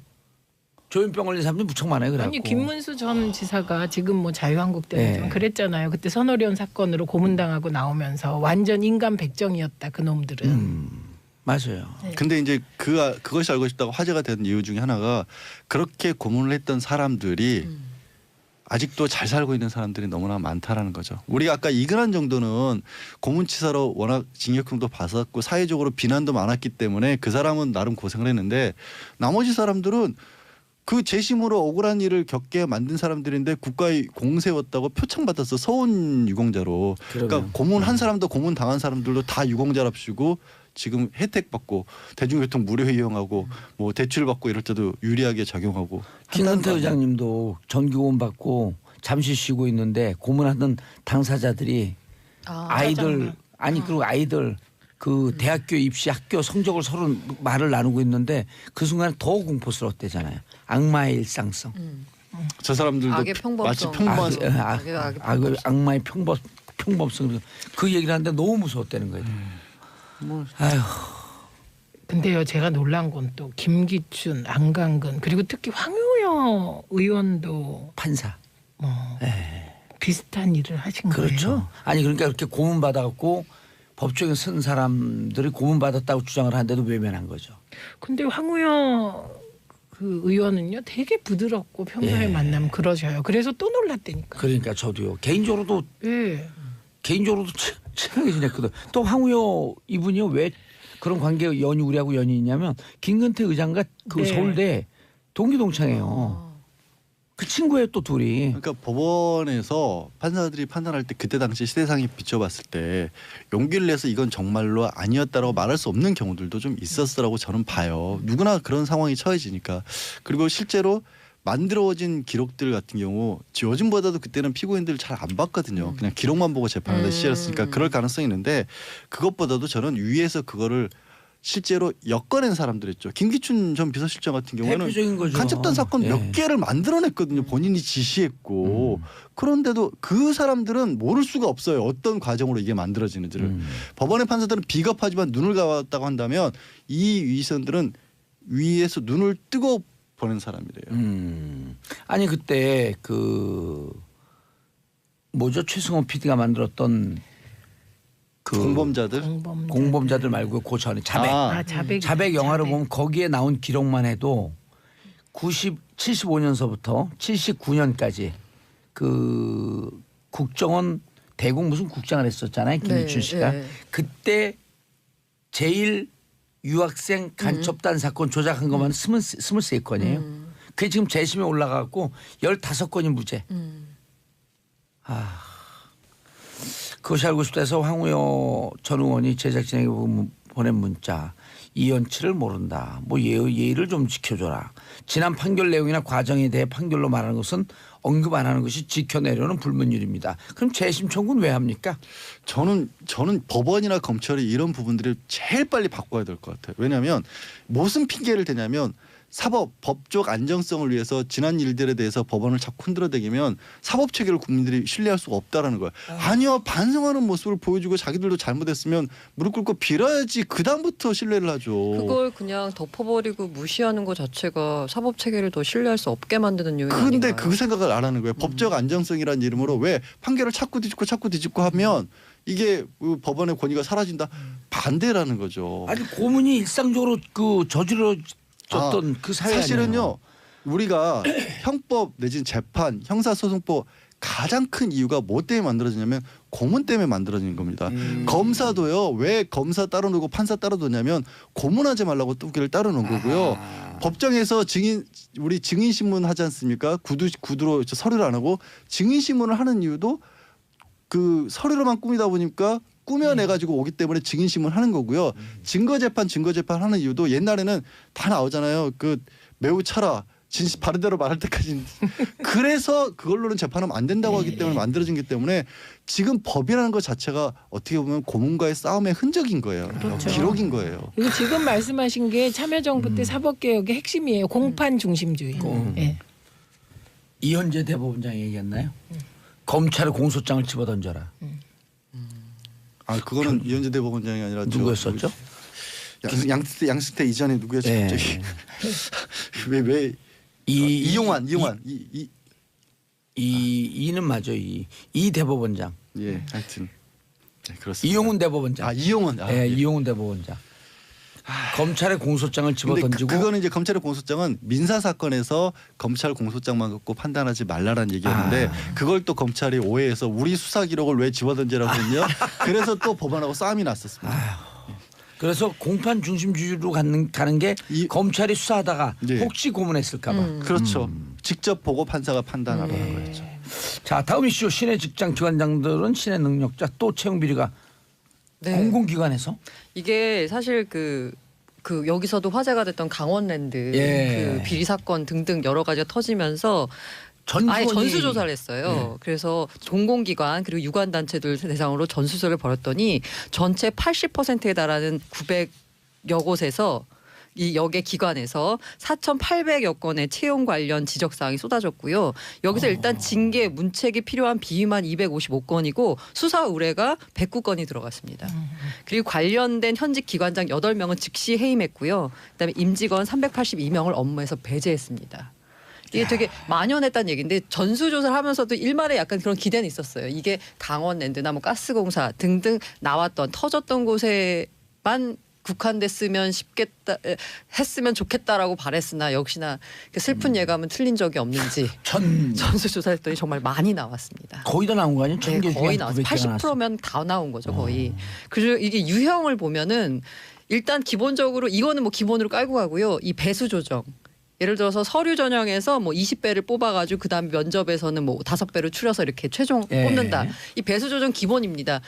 조현병 걸린 사람들이 무척 많아요. 그래갖고. 아니 김문수 전 지사가 지금 뭐 자유한국 때는 네. 좀 그랬잖아요. 그때 선오리온 사건으로 고문당하고 나오면서 완전 인간 백정이었다 그 놈들은. 맞아요. 근데 이제 그것이 알고 싶다고 화제가 된 이유 중에 하나가 그렇게 고문을 했던 사람들이 아직도 잘 살고 있는 사람들이 너무나 많다라는 거죠. 우리가 아까 이근한 정도는 고문치사로 워낙 징역형도 받았고 사회적으로 비난도 많았기 때문에 그 사람은 나름 고생을 했는데 나머지 사람들은 그 재심으로 억울한 일을 겪게 만든 사람들인데 국가에 공세웠다고 표창받았어. 서운 유공자로. 그러니까 고문 한 사람도 고문 당한 사람들도 다 유공자랍시고 지금 혜택 받고 대중교통 무료 이용하고 뭐 대출 받고 이럴 때도 유리하게 작용하고. 김근태 의장님도 전기고문 받고 잠시 쉬고 있는데 고문하던 당사자들이 아이들 그리고 아이들 그 대학교 입시 학교 성적을 서로 말을 나누고 있는데 그 순간에 더 공포스러웠대잖아요. 악마의 일상성. 저 사람들도 악의 마치 평범성. 평범한 악마의 평범성 그 얘기를 하는데 너무 무서웠다는 거예요. 아휴. 근데요 제가 놀란 건 또 김기춘, 안강근 그리고 특히 황우여 의원도 판사. 뭐 비슷한 일을 하신 그렇죠. 거예요. 아니 그러니까 그렇게 고문 받아갖고 법조인 쓴 사람들이 고문 받았다고 주장을 하는데도 외면한 거죠. 근데 황우여 그 의원은요 되게 부드럽고 평소에 만나면 그러셔요. 그래서 또 놀랐다니까. 그러니까 저도요. 개인적으로도 예. 친하게 지냈거든. 또 황우여 이분이요 왜 그런 관계 우리하고 연이 있냐면 김근태 의장과 그 네. 서울대 동기동창이에요. 그 친구예요 또 둘이. 그러니까 법원에서 판사들이 판단할 때 그때 당시 시대상에 비춰봤을 때 용기를 내서 이건 정말로 아니었다라고 말할 수 없는 경우들도 좀 있었으라고 저는 봐요. 누구나 그런 상황이 처해지니까. 그리고 실제로 만들어진 기록들 같은 경우 요즘보다도 그때는 피고인들 잘 안 봤거든요. 그냥 기록만 보고 재판하던 시절이었으니까 그럴 가능성이 있는데 그것보다도 저는 위에서 그거를 실제로 엮어낸 사람들 있죠. 김기춘 전 비서실장 같은 경우는 대표적인 거죠. 간첩단 사건 몇 개를 만들어냈거든요. 본인이 지시했고. 그런데도 그 사람들은 모를 수가 없어요. 어떤 과정으로 이게 만들어지는지를. 법원의 판사들은 비겁하지만 눈을 감았다고 한다면 이 위선들은 위에서 눈을 뜨고 보낸 사람이래요. 아니 그때 그 뭐죠 최승호 PD가 만들었던 그 공범자들 말고 그 전에 자백 영화를 보면 거기에 나온 기록만 해도 75년서부터 79년까지 그 국정원 대공 무슨 국장을 했었잖아요. 김기춘 씨가. 그때 제일 유학생 간첩단 사건 조작한 것만 23건이에요. 그게 지금 재심에 올라가고 15건이 무죄. 그것이 알고 싶다 해서 황우여 전 의원이 제작진에게 보낸 문자. 이연치를 모른다. 뭐 예의를 좀 지켜줘라. 지난 판결 내용이나 과정에 대해 판결로 말하는 것은 언급 안 하는 것이 지켜내려는 불문율입니다. 그럼 재심 청구는 왜 합니까? 저는 법원이나 검찰이 이런 부분들을 제일 빨리 바꿔야 될 것 같아요. 왜냐하면 무슨 핑계를 대냐면 사법 법적 안정성을 위해서 지난 일들에 대해서 법원을 자꾸 흔들어대기면 사법 체계를 국민들이 신뢰할 수가 없다라는 거예요. 아니요, 반성하는 모습을 보여주고 자기들도 잘못했으면 무릎 꿇고 빌어야지 그 다음부터 신뢰를 하죠. 그걸 그냥 덮어버리고 무시하는 것 자체가 사법 체계를 더 신뢰할 수 없게 만드는 요인이 그런데 아닌가요? 그 생각을 안 하는 거예요. 법적 안정성이라는 이름으로 왜 판결을 자꾸 뒤집고 하면 이게 법원의 권위가 사라진다. 반대라는 거죠. 아니 고문이 일상적으로 그 저지러졌던 그 사회 사실은요. 우리가 형법 내지는 재판, 형사소송법 가장 큰 이유가 뭐 때문에 만들어지냐면 고문 때문에 만들어지는 겁니다. 검사도요. 왜 검사 따로 놓고 판사 따로 놓냐면 고문하지 말라고 뚜기를 따로 놓은 거고요. 법정에서 우리 증인 신문 하지 않습니까? 구두로 서류를 안 하고 증인 신문을 하는 이유도 그 서류로만 꾸미다 보니까 꾸며내 가지고 오기 때문에 증인 신문 하는 거고요. 증거 재판 하는 이유도 옛날에는 다 나오잖아요. 그 매우 차라 진실 바른 대로 말할 때까지 그래서 그걸로는 재판하면 안 된다고 하기 때문에 만들어진 기 때문에 지금 법이라는 것 자체가 어떻게 보면 고문과의 싸움의 흔적인 거예요. 그렇죠. 기록인 거예요. 이거 지금 말씀하신 게 참여정부 때 사법개혁의 핵심이에요. 공판 중심주의. 예. 이현재 대법원장이 얘기했나요? 검찰의 공소장을 집어던져라. 아 그거는 이현재 대법원장이 아니라 누구였었죠? 양승태 이전에 누구였죠? 네. 갑자기 왜 이용환 이는 맞아 이 대법원장. 예, 하여튼 네, 그렇습니다. 이용훈 대법원장. 아 이용훈. 예, 이용훈 대법원장. 검찰의 공소장을 집어 근데 던지고 그거는 이제 검찰의 공소장은 민사 사건에서 검찰 공소장만 갖고 판단하지 말라라는 얘기였는데 그걸 또 검찰이 오해해서 우리 수사 기록을 왜 집어 던지라고 했냐? 그래서 또 법원하고 싸움이 났었습니다. 그래서 공판 중심주의로 가는 게 검찰이 수사하다가 네. 혹시 고문했을까 봐. 그렇죠. 직접 보고 판사가 판단하라는 거였죠. 자, 다음 이슈 신의 직장 기관장들은 신의 능력자 또 채용 비리가 네. 공공기관에서 이게 사실 그 여기서도 화제가 됐던 강원랜드 그 비리 사건 등등 여러 가지가 터지면서 아예 전수조사를 했어요. 그래서 공공기관 그리고 유관단체들 대상으로 전수조사를 벌였더니 전체 80%에 달하는 900여 곳에서 이 역의 기관에서 4,800여 건의 채용 관련 지적 사항이 쏟아졌고요. 여기서 일단 징계 문책이 필요한 비위만 255건이고 수사 의뢰가 109건이 들어갔습니다. 그리고 관련된 현직 기관장 8명은 즉시 해임했고요. 그다음에 임직원 382명을 업무에서 배제했습니다. 이게 되게 만연했다는 얘기인데 전수조사를 하면서도 일말에 약간 그런 기대는 있었어요. 이게 강원랜드나 뭐 가스공사 등등 나왔던 터졌던 곳에만 국한됐으면 했으면 좋겠다라고 바랬으나 역시나 슬픈 예감은 틀린 적이 없는지 전수조사했더니 정말 많이 나왔습니다. 거의 다 나온 거 아니에요? 네, 거의 나왔어요. 80%면 다 나온 거죠 거의. 그리고 이게 유형을 보면은 일단 기본적으로 이거는 뭐 기본으로 깔고 가고요. 이 배수 조정. 예를 들어서 서류 전형에서 뭐 20배를 뽑아가지고 그다음에 면접에서는 뭐 5배로 추려서 이렇게 최종 뽑는다. 이 배수 조정 기본입니다.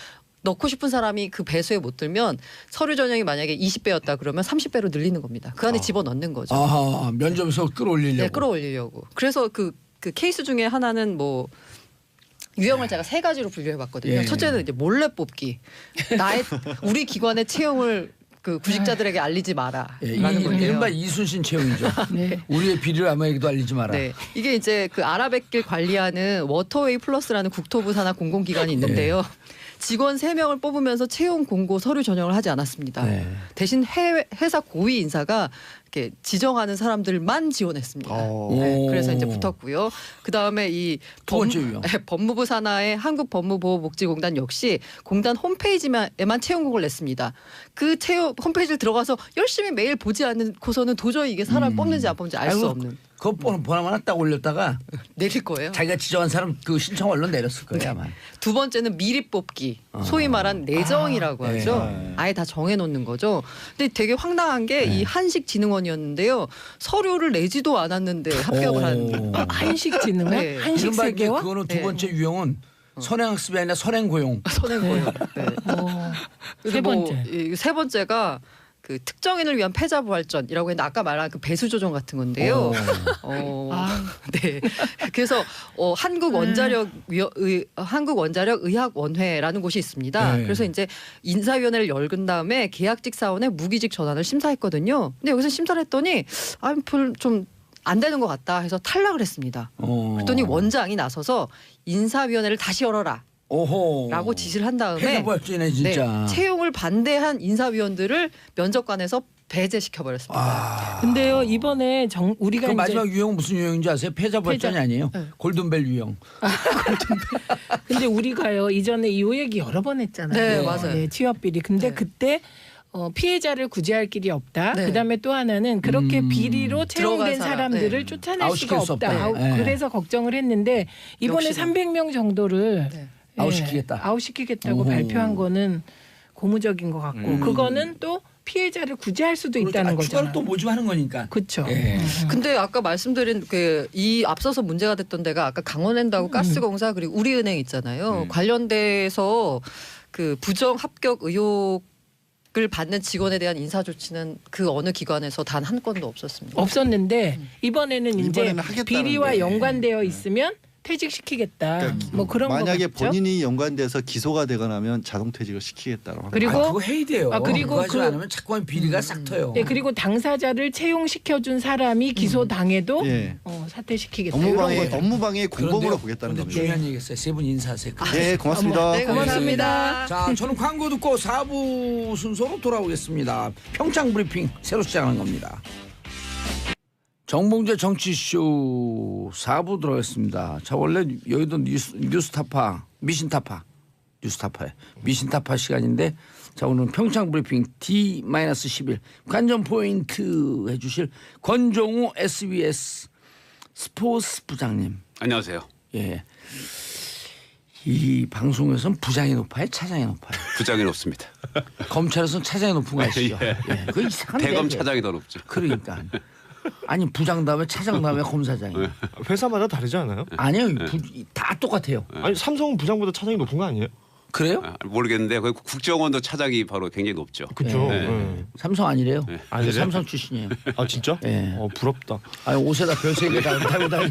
넣고 싶은 사람이 그 배수에 못 들면 서류 전형이 만약에 20배였다 그러면 30배로 늘리는 겁니다. 그 안에 집어넣는 거죠. 면접에서 끌어올리려고. 네, 끌어올리려고. 그래서 그 케이스 중에 하나는 뭐 유형을 제가 3가지로 분류해봤거든요. 첫째는 이제 몰래 뽑기. 우리 기관의 채용을 그 구직자들에게 알리지 마라라는 건데요. 이른바 이순신 채용이죠. 우리의 비리를 아무에게도 알리지 마라. 네, 이게 이제 그 아라뱃길 관리하는 워터웨이 플러스라는 국토부 산하 공공기관이 있는데요. 직원 3명을 뽑으면서 채용 공고 서류 전형을 하지 않았습니다. 대신 회사 고위 인사가 이렇게 지정하는 사람들만 지원했습니다. 네, 그래서 이제 붙었고요. 그 다음에 이 두 번째 유형. 법무부 산하의 한국법무보호복지공단 역시 공단 홈페이지에만 채용 공고를 냈습니다. 그 채용 홈페이지를 들어가서 열심히 매일 보지 않고서는 도저히 이게 사람 뽑는지 안 뽑는지 알 수 없는. 그거 보나마나 딱 올렸다가 내릴 거예요. 자기가 지정한 사람 그 신청 얼른 내렸을 거예요 아마. 두 번째는 미리 뽑기. 소위 말한 내정이라고 하죠. 아예 다 정해놓는 거죠. 근데 되게 황당한 게 이 한식진흥원이었는데요. 서류를 내지도 않았는데 합격을 한. 한식진흥원? 네. 한식세계와? 그거는 두 번째 유형은 선행학습이 아니라 선행고용. 선행고용. 네. 세 번째. 세 번째가 그 특정인을 위한 패자부활전이라고 했는데 아까 말한 그 배수 조정 같은 건데요. 네. 예. 그래서 한국원자력의학원회라는 곳이 있습니다. 네. 그래서 이제 인사위원회를 열은 다음에 계약직 사원의 무기직 전환을 심사했거든요. 근데 여기서 심사를 했더니 좀 안 되는 것 같다 해서 탈락을 했습니다. 그랬더니 원장이 나서서 인사위원회를 다시 열어라. 오호. 라고 지시를 한 다음에 폐가발전이네 진짜. 채용을 반대한 인사위원들을 면접관에서 배제시켜버렸습니다. 아. 근데요 이번에 우리가 그 이제 마지막 유형은 무슨 유형인지 아세요? 패자부활전이 아니에요. 네. 골든벨 유형. 근데 우리가요 이전에 이 얘기 여러 번 했잖아요. 네, 맞아요. 예, 취업 비리. 근데 네. 그때 피해자를 구제할 길이 없다. 네. 그다음에 또 하나는 그렇게 비리로 채용된 들어간 사람, 사람들을 네. 쫓아낼 아웃시킬 수가 수 없다. 없다. 네. 그래서 걱정을 했는데 이번에 역시나. 300명 정도를 네. 아웃시키겠다. 아웃시키겠다고 오. 발표한 거는 고무적인 것 같고 그거는 또 피해자를 구제할 수도 있다는 그렇죠. 추가로 거잖아요. 또 모집하는 거니까. 그렇죠. 예. 근데 아까 말씀드린 이 앞서서 문제가 됐던 데가 아까 강원랜드하고 가스공사 그리고 우리은행 있잖아요. 관련돼서 그 부정 합격 의혹을 받는 직원에 대한 인사 조치는 그 어느 기관에서 단 한 건도 없었습니다. 없었는데 이번에는 이제 이번에는 하겠다는데. 비리와 연관되어 있으면 퇴직시키겠다. 그러니까 뭐 그런 거 만약에 같죠. 본인이 연관돼서 기소가 되거나 하면 자동 퇴직을 시키겠다고 합니다. 그리고 그거 해야 돼요. 그리고 그거 하지 그- 않으면 자꾸만 비리가 싹 터요. 예, 그리고 당사자를 채용시켜준 사람이 기소당해도 예. 사퇴시키겠다. 이런 거죠. 업무방해 공범으로 그런데요, 보겠다는 그런데 겁니다. 중요한 얘기했어요. 세 분 인사하세요. 네, 고맙습니다. 네, 고맙습니다. 자, 저는 광고 듣고 4부 순서로 돌아오겠습니다. 평창 브리핑 새로 시작하는 겁니다. 정봉재 정치쇼 4부 들어가겠습니다. 자, 원래 여의도 뉴스타파 미신타파 시간인데 자, 오늘은 평창 브리핑 D-11 관전 포인트 해주실 권종우 SBS 스포츠 부장님. 안녕하세요. 예. 이 방송에서는 부장이 높아요, 차장이 높아요. 부장이 높습니다. 검찰에서는 차장이 높은 거 아시죠? 예. 예. 그 이상한데. 대검 차장이 더 높죠. 그러니까. 아니 부장 다음에 차장 다음에 검사장이. 회사마다 다르지 않아요? 아니요, 다 똑같아요. 아니 삼성은 부장보다 차장이 높은 거 아니에요? 그래요? 아, 모르겠는데 그 국정원도 차장이 바로 굉장히 높죠. 그렇죠. 네. 삼성 아니래요. 아니래요? 삼성 출신이에요. 아 진짜? 예. 부럽다. 아니 옷에다 별 3개 달고 다녀요.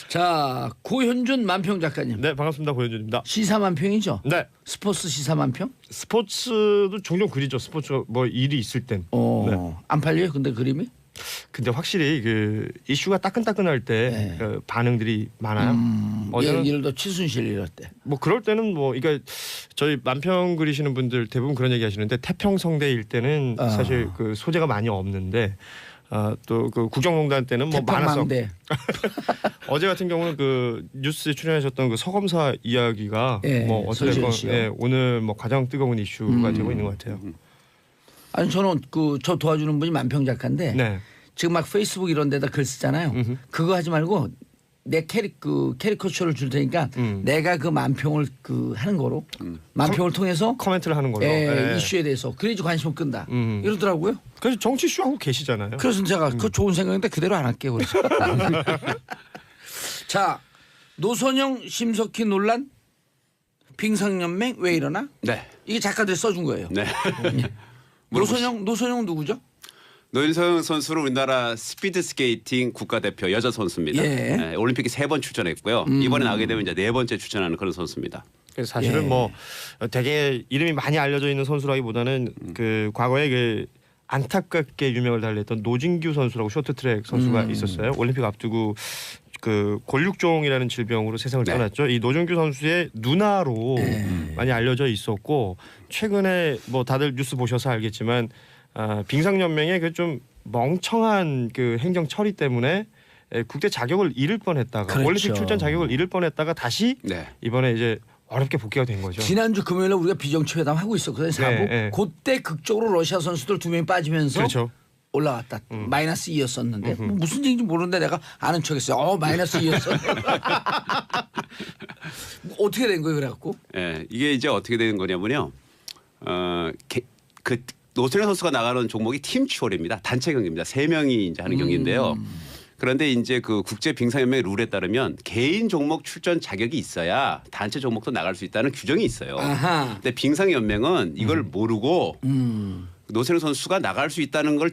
자, 고현준 만평 작가님. 네 반갑습니다 고현준입니다. 시사 만평이죠? 네 스포츠 시사 만평? 스포츠도 종종 그리죠. 스포츠 뭐 일이 있을 땐. 네. 안 팔려요? 근데 그림이? 근데 확실히 그 이슈가 따끈따끈할 때 네. 그 반응들이 많아요. 어제는 예를 들어 최순실 이럴 때. 뭐 그럴 때는 뭐 이게 저희 만평 그리시는 분들 대부분 그런 얘기 하시는데 태평성대일 때는 사실 그 소재가 많이 없는데 또 그 국정농단 때는 뭐 많아서 태평망대. 어제 같은 경우는 그 뉴스에 출연하셨던 그 서검사 이야기가 예, 뭐 어쨌든 서지현 씨요. 예, 오늘 뭐 가장 뜨거운 이슈가 되고 있는 것 같아요. 아니 저는 저 도와주는 분이 만평 작가인데 네. 지금 막 페이스북 이런 데다 글 쓰잖아요. 그거 하지 말고 내 캐리커처를 줄 테니까 내가 그 만평을 하는 거로 만평을 통해서 코멘트를 하는 걸로. 예. 이슈에 대해서 그래야지 관심을 끈다. 이러더라고요. 그래서 정치 쇼 하고 계시잖아요. 그래서 제가 그 좋은 생각인데 그대로 안 할게요. 그래서. 자, 노선영 심석희 논란 빙상연맹 왜 이러나? 네. 이게 작가들이 써준 거예요. 네. 노선영 누구죠? 노인성 선수는 우리나라 스피드 스케이팅 국가대표 여자 선수입니다. 예. 네, 올림픽에 3번 출전했고요. 이번에 나게 되면 이제 4번째 출전하는 그런 선수입니다. 그래서 사실은 예. 뭐 되게 이름이 많이 알려져 있는 선수라기보다는 그 과거에 그 안타깝게 유명을 달랬던 노진규 선수라고 쇼트트랙 선수가 있었어요. 올림픽 앞두고 그 골육종이라는 질병으로 세상을 네. 떠났죠. 이 노진규 선수의 누나로 많이 알려져 있었고 최근에 뭐 다들 뉴스 보셔서 알겠지만 빙상연맹의 그 좀 멍청한 그 행정 처리 때문에 국대 자격을 잃을 뻔했다가 그렇죠. 올림픽 출전 자격을 잃을 뻔했다가 다시 네. 이번에 이제 어렵게 복귀가 된 거죠. 지난주 금요일에 우리가 비정치회담 하고 있었거든요. 4부. 네. 그때 극적으로 러시아 선수들 2명이 빠지면서 그렇죠. 올라왔다. 마이너스 2였었는데 뭐 무슨 얘기인지 모르는데 내가 아는 척했어요. 마이너스 2였었네. 어떻게 된 거예요, 그래갖고? 예, 이게 이제 어떻게 되는 거냐면요. 그 노선영 선수가 나가는 종목이 팀 추월입니다. 단체 경기입니다. 3명이 이제 하는 경기인데요. 그런데 이제 그 국제 빙상연맹의 룰에 따르면 개인 종목 출전 자격이 있어야 단체 종목도 나갈 수 있다는 규정이 있어요. 아하. 근데 빙상연맹은 이걸 모르고 노세령 선수가 나갈 수 있다는 걸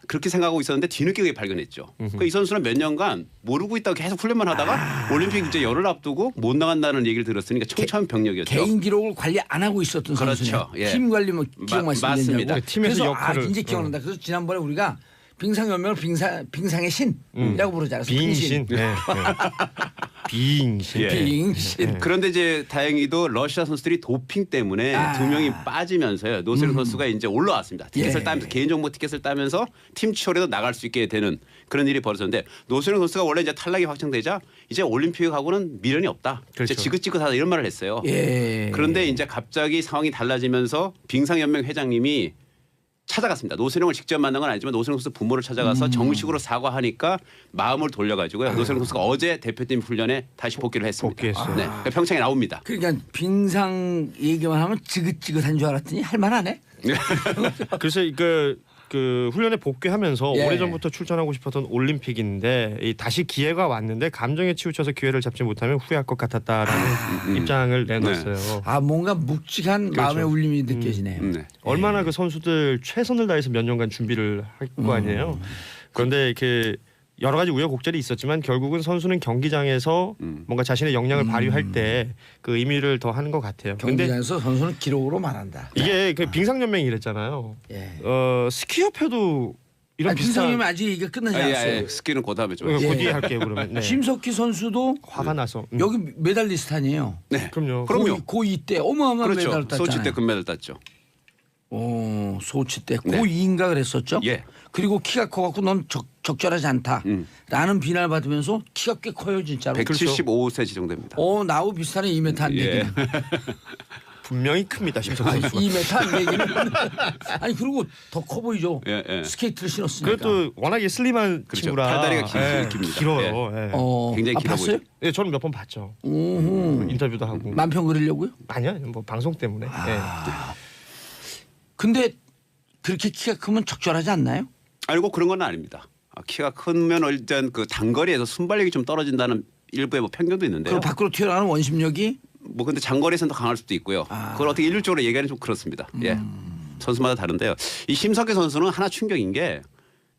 그렇게 생각하고 있었는데 뒤늦게 발견했죠. 그러니까 이 선수는 몇 년간 모르고 있다가 계속 훈련만 하다가 올림픽 이제 열흘 앞두고 못 나간다는 얘기를 들었으니까 청천벽력이었죠. 개인 기록을 관리 안 하고 있었던 그렇죠. 선수네요. 예. 팀 관리 뭐 기억 맞습니다. 말씀드리냐고. 팀에서 그래서 역할을 이제 기억난다. 그래서 지난번에 우리가 빙상연맹을 빙상의 신이라고 부르잖아요. 빙신. 네. 빙신. 예. 빙신. 그런데 이제 다행히도 러시아 선수들이 도핑 때문에 두 명이 빠지면서요. 노세령 선수가 이제 올라왔습니다. 티켓을 예. 따면서 개인정보 티켓을 따면서 팀 치열에도 나갈 수 있게 되는 그런 일이 벌어졌는데 노세령 선수가 원래 이제 탈락이 확정되자 이제 올림픽하고는 미련이 없다. 그렇죠. 이제 지긋지긋하다 이런 말을 했어요. 예. 그런데 이제 갑자기 상황이 달라지면서 빙상연맹 회장님이 찾아갔습니다. 노세령을 직접 만난 건 아니지만 노세령 선수 부모를 찾아가서 정식으로 사과하니까 마음을 돌려가지고요. 노세령 선수가 어제 대표팀 훈련에 다시 복귀를 했습니다. 복귀했어요. 네, 그러니까 평창에 나옵니다. 그러니까 빙상 얘기만 하면 지긋지긋한 줄 알았더니 할만하네. 그래서 그 훈련에 복귀하면서 예. 오래전부터 출전하고 싶었던 올림픽인데 다시 기회가 왔는데 감정에 치우쳐서 기회를 잡지 못하면 후회할 것 같았다라는 입장을 내놨어요. 아 뭔가 묵직한 그렇죠. 마음의 울림이 느껴지네요. 네. 얼마나 그 선수들 최선을 다해서 몇 년간 준비를 할 거 아니에요. 그런데 그 여러 가지 우여곡절이 있었지만 결국은 선수는 경기장에서 뭔가 자신의 역량을 발휘할 때 그 의미를 더 하는 것 같아요. 근데 경기장에서 선수는 기록으로 말한다. 이게 그 빙상연맹이 이랬잖아요. 예. 스키협회도 이런 아니, 비슷한 빙상이면 아직 이게 끝나지 않았어요. 스키는 그 다음에 좀. 예. 곧뒤에 할게요 그러면. 네. 심석희 선수도 화가 나서. 여기 메달리스트 아니에요. 네. 그럼요. 그럼요. 고2 때 어마어마한 메달 그렇죠. 땄잖아요. 소치 때 금메달 땄죠. 소치 때 네. 고2인가 그랬었죠. 예. 그리고 키가 커갖고 넌 적절하지 않다라는 비난을 받으면서 키가 꽤 커요 진짜로. 175cm 정도 됩니다. 나하고 비슷하네 2m 안 되기는. 예. 분명히 큽니다 심석희 아니, 선수가. 2m 안 되기는. 아니 그리고 더 커 보이죠. 예, 예. 스케이트를 신었으니까. 그래도 워낙에 슬림한 그렇죠. 친구라 팔다리가 깁니다. 길어요. 예. 굉장히 길어 봤어요? 보이죠. 예, 저는 몇 번 봤죠. 인터뷰도 하고. 만평 그리려고요? 아니야, 뭐 방송 때문에. 예. 근데 그렇게 키가 크면 적절하지 않나요? 아니고 그런 건 아닙니다. 키가 크면 일단 그 단거리에서 순발력이 좀 떨어진다는 일부의 뭐 편견도 있는데요. 그리고 밖으로 튀어나가는 원심력이 뭐 근데 장거리에서는 더 강할 수도 있고요. 그걸 어떻게 일률적으로 얘기하는 좀 그렇습니다. 예. 선수마다 다른데요. 이 심석희 선수는 하나 충격인 게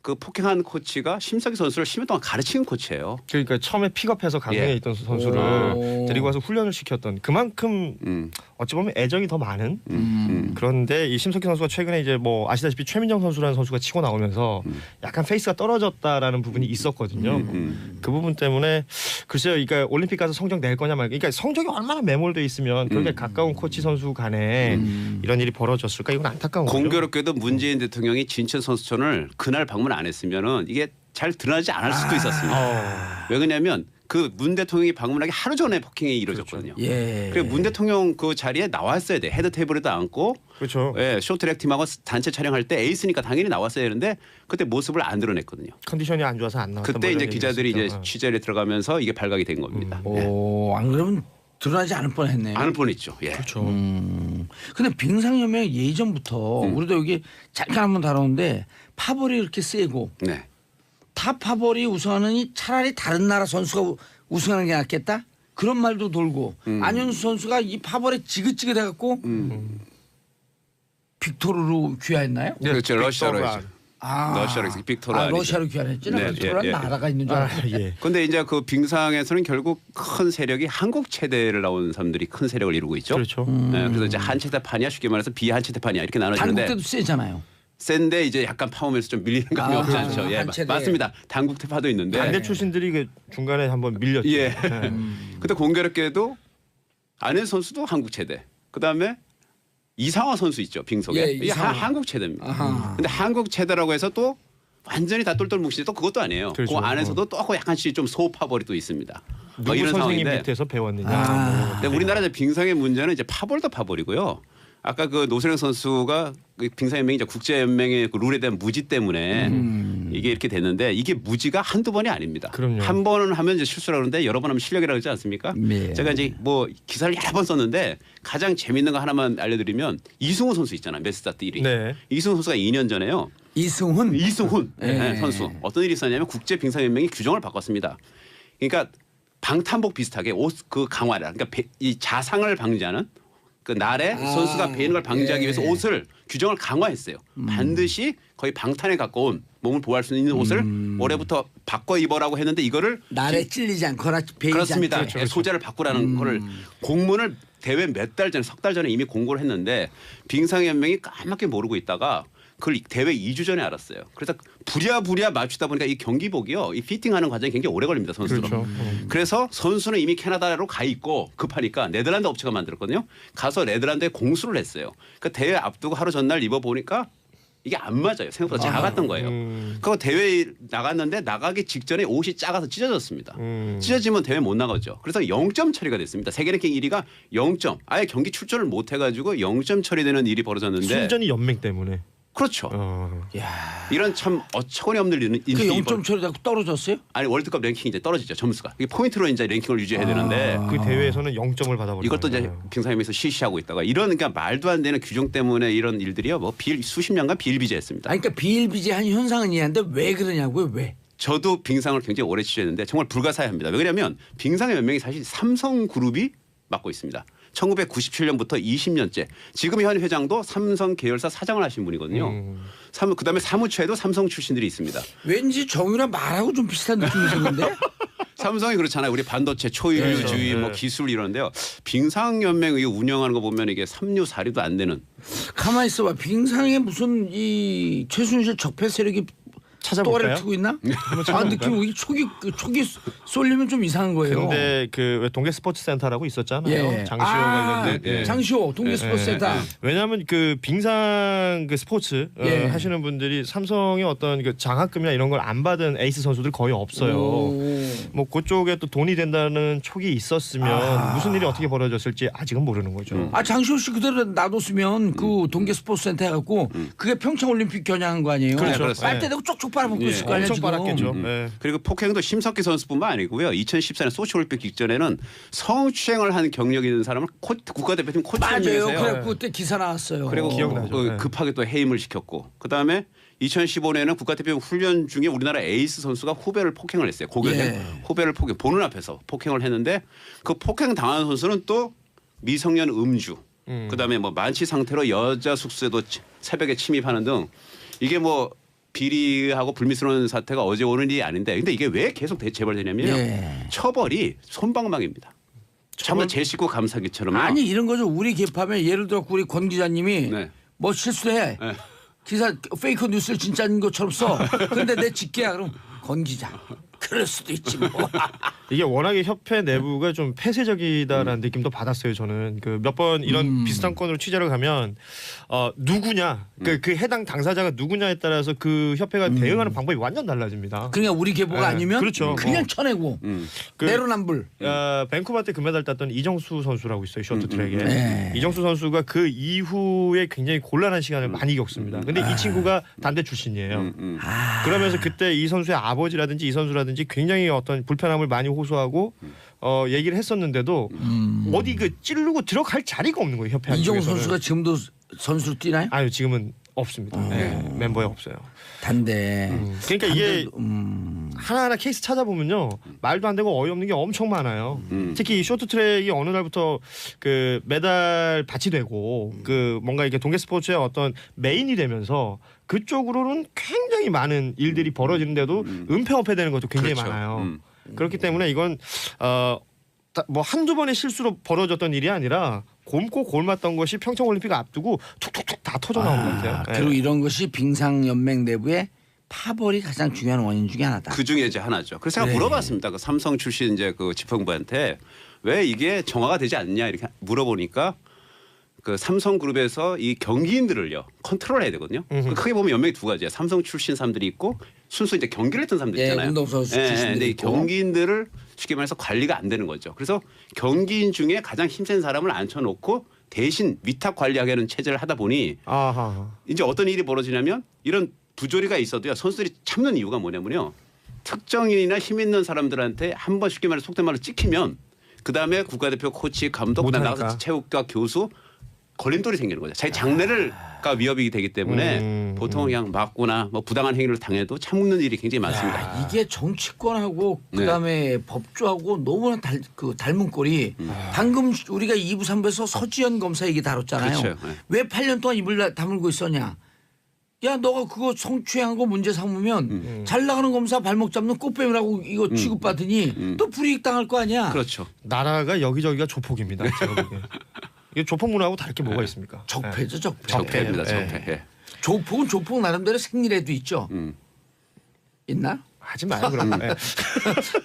그 폭행한 코치가 심석희 선수를 10년 동안 가르치는 코치예요. 그러니까 처음에 픽업해서 강릉에 예. 있던 선수를 오. 데리고 와서 훈련을 시켰던 그만큼 어찌 보면 애정이 더 많은 그런데 이 심석희 선수가 최근에 이제 뭐 아시다시피 최민정 선수라는 선수가 치고 나오면서 약간 페이스가 떨어졌다라는 부분이 있었거든요. 그 부분 때문에 글쎄요, 그러니까 올림픽 가서 성적 낼 거냐 말까. 그러니까 성적이 얼마나 매몰돼 있으면 그렇게 가까운 코치 선수 간에 이런 일이 벌어졌을까 이건 안타까운 거죠. 공교롭게도 문재인 대통령이 진천 선수촌을 그날 방문 안 했으면은 이게 잘 드러나지 않을 수도 있었습니다. 왜 그러냐면 그 문 대통령이 방문하기 하루 전에 폭행이 이루어졌거든요. 예. 그리고 문 대통령 그 자리에 나왔어야 돼. 헤드 테이블에도 앉고 그렇죠. 예, 쇼트트랙 팀하고 단체 촬영할 때 에이스니까 당연히 나왔어야 되는데 그때 모습을 안 드러냈거든요. 컨디션이 안 좋아서 안 나왔다. 그때 뭐 이제 이런 기자들이 얘기가 이제 있었죠. 취재를 들어가면서 이게 발각이 된 겁니다. 예. 안 그러면 드러나지 않을 뻔했네요. 안을 뻔했죠. 예. 그렇죠. 근데 빙상연맹 예전부터 우리도 여기 잠깐 한번 다뤘는데 파벌이 이렇게 세고 네. 다 파벌이 우승하느니 차라리 다른 나라 선수가 우승하는 게 낫겠다? 그런 말도 돌고 안현수 선수가 이 파벌에 지긋지긋해갖고 빅토르로 귀화했나요? 그렇죠. 러시아로 했죠. 러시아로 해서 빅토르 아니죠. 러시아로 귀화했지. 네, 빅토르는 예, 예. 나라가 있는 줄 알았는데. 예. 근데 이제 그 빙상에서는 결국 큰 세력이 한국 체대를 나온 사람들이 큰 세력을 이루고 있죠. 그렇죠. 네, 그래서 이제 한 체대판이야 쉽게 말해서 비한 체대판이야 이렇게 한국 나눠지는데 때도 세잖아요. 센데 이제 약간 파워면서 좀 밀리는 감이 없지 아, 않죠. 예, 한 체대. 맞습니다. 단국태파도 있는데. 반대 출신들이 그 중간에 한번 밀렸죠. 예. 네. 근데 공교롭게도 안현 선수도 한국 체대. 그다음에 이상화 선수 있죠. 빙속에. 예, 이게 이상화. 한국 체대입니다. 아하. 근데 한국 체대라고 해서 또 완전히 다 똘똘 뭉치지 또 그것도 아니에요. 그렇죠. 그 안에서도 또 약간씩 좀 소파벌이 또 있습니다. 누구 이런 선생님 상황인데. 밑에서 배웠느냐. 아. 근데 우리나라 이제 빙상의 문제는 이제 파벌도 파벌이고요. 아까 그 노세령 선수가 그 빙상연맹이 이제 국제연맹의 그 룰에 대한 무지 때문에 이게 이렇게 됐는데 이게 무지가 한두 번이 아닙니다. 그럼요. 한 번은 하면 이제 실수라고 그러는데 여러 번 하면 실력이라고 그러지 않습니까? 네. 제가 이제 뭐 기사를 여러 번 썼는데 가장 재밌는 거 하나만 알려드리면 이승우 선수 있잖아요. 메스타트 1위. 네. 이승우 선수가 2년 전에요. 이승훈. 네, 선수. 어떤 일이 있었냐면 국제빙상연맹이 규정을 바꿨습니다. 그러니까 방탄복 비슷하게 옷 그 강화라 그러니까 이 자상을 방지하는 그 날에 선수가 베이는 걸 방지하기 위해서 옷을 규정을 강화했어요. 반드시 거의 방탄에 가까운 몸을 보호할 수 있는 옷을 올해부터 바꿔 입어라고 했는데 이거를 날에 찔리지 않거나 베이지 그렇습니다. 않게. 소재를 바꾸라는 거를 공문을 대회 몇 달 전에 석 달 전에 이미 공고를 했는데 빙상연맹이 까맣게 모르고 있다가 그걸 대회 2주 전에 알았어요. 그래서 부랴부랴 맞추다 보니까 이 경기복이요. 이 피팅하는 과정이 굉장히 오래 걸립니다. 선수들은. 그렇죠. 그래서 선수는 이미 캐나다로 가 있고 급하니까 네덜란드 업체가 만들었거든요. 가서 네덜란드에 공수를 했어요. 그 대회 앞두고 하루 전날 입어보니까 이게 안 맞아요. 생각보다 작았던 거예요. 그거 대회 나갔는데 나가기 직전에 옷이 작아서 찢어졌습니다. 찢어지면 대회 못 나가죠. 그래서 0점 처리가 됐습니다. 세계 랭킹 1위가 0점. 아예 경기 출전을 못 해가지고 0점 처리되는 일이 벌어졌는데. 순전히 연맹 때문에. 그렇죠. 야. 이런 참 어처구니 없는 일이 그 0점 처리되고 떨어졌어요? 아니 월드컵 랭킹이 이제 떨어지죠. 점수가. 이게 포인트로 이제 랭킹을 유지해야 되는데 그 대회에서는 0점을 받아버렸어요. 이것도 이제 빙상협에서 실시하고 있다가 이런 그러니까 말도 안 되는 규정 때문에 이런 일들이요. 뭐 수십 년간 비일비재했습니다. 아니, 그러니까 비일비재한 현상은 이해하는데 왜 그러냐고요? 왜? 저도 빙상을 굉장히 오래 취재했는데 정말 불가사의합니다. 왜 그러냐면 빙상연맹이 사실 삼성그룹이 맡고 있습니다. 1997년부터 20년째. 지금 현 회장도 삼성 계열사 사장을 하신 분이거든요. 그다음에 사무처에도 삼성 출신들이 있습니다. 왠지 정유라 말하고 좀 비슷한 느낌이 드는데? 삼성이 그렇잖아요. 우리 반도체 초일류주의 뭐 기술 이러는데요. 빙상연맹이 운영하는 거 보면 이게 3류 4류도 안 되는. 가만히 있어봐. 빙상에 무슨 이 최순실 적폐 세력이 찾아볼까요? 또아를 트고 있나? 아, 느낌이 촉이 쏠리면 좀 이상한 거예요. 근데 그 왜 동계 스포츠 센터라고 있었잖아요. 예. 장시호 관련된. 예. 장시호 동계스포츠센터. 왜냐하면 그 빙상 그 스포츠 예. 하시는 분들이 삼성의 어떤 그 장학금이나 이런 걸 안 받은 에이스 선수들 거의 없어요. 뭐 그쪽에 또 돈이 된다는 촉이 있었으면 무슨 일이 어떻게 벌어졌을지 아직은 모르는 거죠. 아, 장시호 씨 그대로 놔뒀으면 그 동계스포츠센터 해갖고 그게 평창올림픽 겨냥한 거 아니에요? 그렇죠. 빨대 대고 쪽쪽 빨아먹고 있을 거 아니야 엄청 지금. 빨았겠죠. 예. 그리고 폭행도 심석희 선수뿐만 아니고요. 2014년 소치올림픽 직전에는 성추행을 한 경력이 있는 사람을 국가대표팀 맞아요. 코치하면서요. 그래갖고 그때 기사 나왔어요. 그리고 기억나죠. 네. 급하게 또 해임을 시켰고 그다음에 2015년에는 국가대표 훈련 중에 우리나라 에이스 선수가 후배를 폭행을 했어요. 고교생 후배를 보는 앞에서 폭행을 했는데 그 폭행 당한 선수는 또 미성년 음주 그다음에 뭐 만취 상태로 여자 숙소에도 새벽에 침입하는 등 이게 뭐 비리하고 불미스러운 사태가 어제 오는 일이 아닌데 근데 이게 왜 계속 재발되냐면요. 처벌이 솜방망입니다. 처음에 제 식구 감사기처럼요. 아니 이런 거죠. 우리 개파면 예를 들어 우리 권 기자님이 네. 뭐 실수해. 네. 기사 페이크 뉴스를 진짜인 것처럼 써. 그런데 내 직계야. 그럼 권 기자. 그럴 수도 있지 뭐. 이게 워낙에 협회 내부가 좀 폐쇄적이다라는 느낌도 받았어요. 저는 그 몇 번 이런 비슷한 건으로 취재를 가면 누구냐 그 해당 당사자가 누구냐에 따라서 그 협회가 대응하는 방법이 완전 달라집니다. 그러니까 우리 계보가 네, 아니면 그렇죠. 그냥 쳐내고 그- 내로남불. 밴쿠버 때 금메달 땄던 이정수 선수라고 있어요. 쇼트트랙에. 네. 이정수 선수가 그 이후에 굉장히 곤란한 시간을 많이 겪습니다. 근데 이 친구가 단대 출신이에요. 그러면서 그때 이 선수의 아버지라든지 이 선수라든지 굉장히 어떤 불편함을 많이 호소하고 얘기를 했었는데도 어디 그 찌르고 들어갈 자리가 없는 거예요. 협회 이정우 안쪽에서는. 선수가 지금도 선수로 뛰나요? 아유 지금은 없습니다. 네, 멤버에 없어요. 단대. 그러니까 이게 하나하나 케이스 찾아보면요 말도 안 되고 어이없는 게 엄청 많아요. 특히 이 쇼트트랙이 어느 날부터 그 메달 밭이 되고 그 뭔가 이게 동계 스포츠의 어떤 메인이 되면서 그쪽으로는 굉장히 많은 일들이 벌어지는데도 은폐업해되는 것도 굉장히 그렇죠. 많아요. 그렇기 때문에 이건 뭐 한두 번의 실수로 벌어졌던 일이 아니라 곪고 골맞던 것이 평창올림픽 앞두고 툭툭툭 다 터져 나온 것 같아요. 그리고 이런 것이 빙상연맹 내부의 파벌이 가장 중요한 원인 중에 하나다. 그 중에 이제 하나죠. 그래서 제가 물어봤습니다. 그 삼성 출신 이제 그 지평부한테 왜 이게 정화가 되지 않냐 이렇게 물어보니까 그 삼성그룹에서 이 경기인들을요 컨트롤해야 되거든요. 크게 보면 연맹이 두 가지야. 삼성 출신 사람들이 있고 순수 이제 경기를 했던 사람들 있잖아요. 운동선수 출신들이 근데 이 있고. 경기인들을 쉽게 말해서 관리가 안 되는 거죠. 그래서 경기인 중에 가장 힘센 사람을 앉혀놓고 대신 위탁 관리하게 하는 체제를 하다 보니 아하. 이제 어떤 일이 벌어지냐면 이런 부조리가 있어도요 선수들이 참는 이유가 뭐냐면요 특정인이나 힘 있는 사람들한테 한 번 쉽게 말해 속된 말로 찍히면 그 다음에 국가대표 코치 감독 못하니까. 나가서 체육과 교수 걸림돌이 생기는 거죠. 자기 장래가 위협이 되기 때문에 보통 그냥 맞거나 뭐 부당한 행위를 당해도 참는 일이 굉장히 많습니다. 야, 이게 정치권하고 그다음에 법조하고 너무나 닮은 꼴이 방금 우리가 2부 3부에서 서지현 검사 얘기 다뤘잖아요. 그렇죠. 네. 왜 8년 동안 입을 다물고 있었냐. 야 너가 그거 성추행한 거 문제 삼으면 잘 나가는 검사 발목 잡는 꽃뱀이라고 이거 취급받으니 또 불이익 당할 거 아니야. 그렇죠. 나라가 여기저기가 조폭입니다. 제가 보기엔. 이게 조폭 문화하고 다를 게 뭐가 있습니까? 적폐죠 적폐. 적폐입니다. 네. 적폐. 예. 조폭은 조폭 나름대로 생리에도 있죠. 있나? 하지 마요 그럼. 네.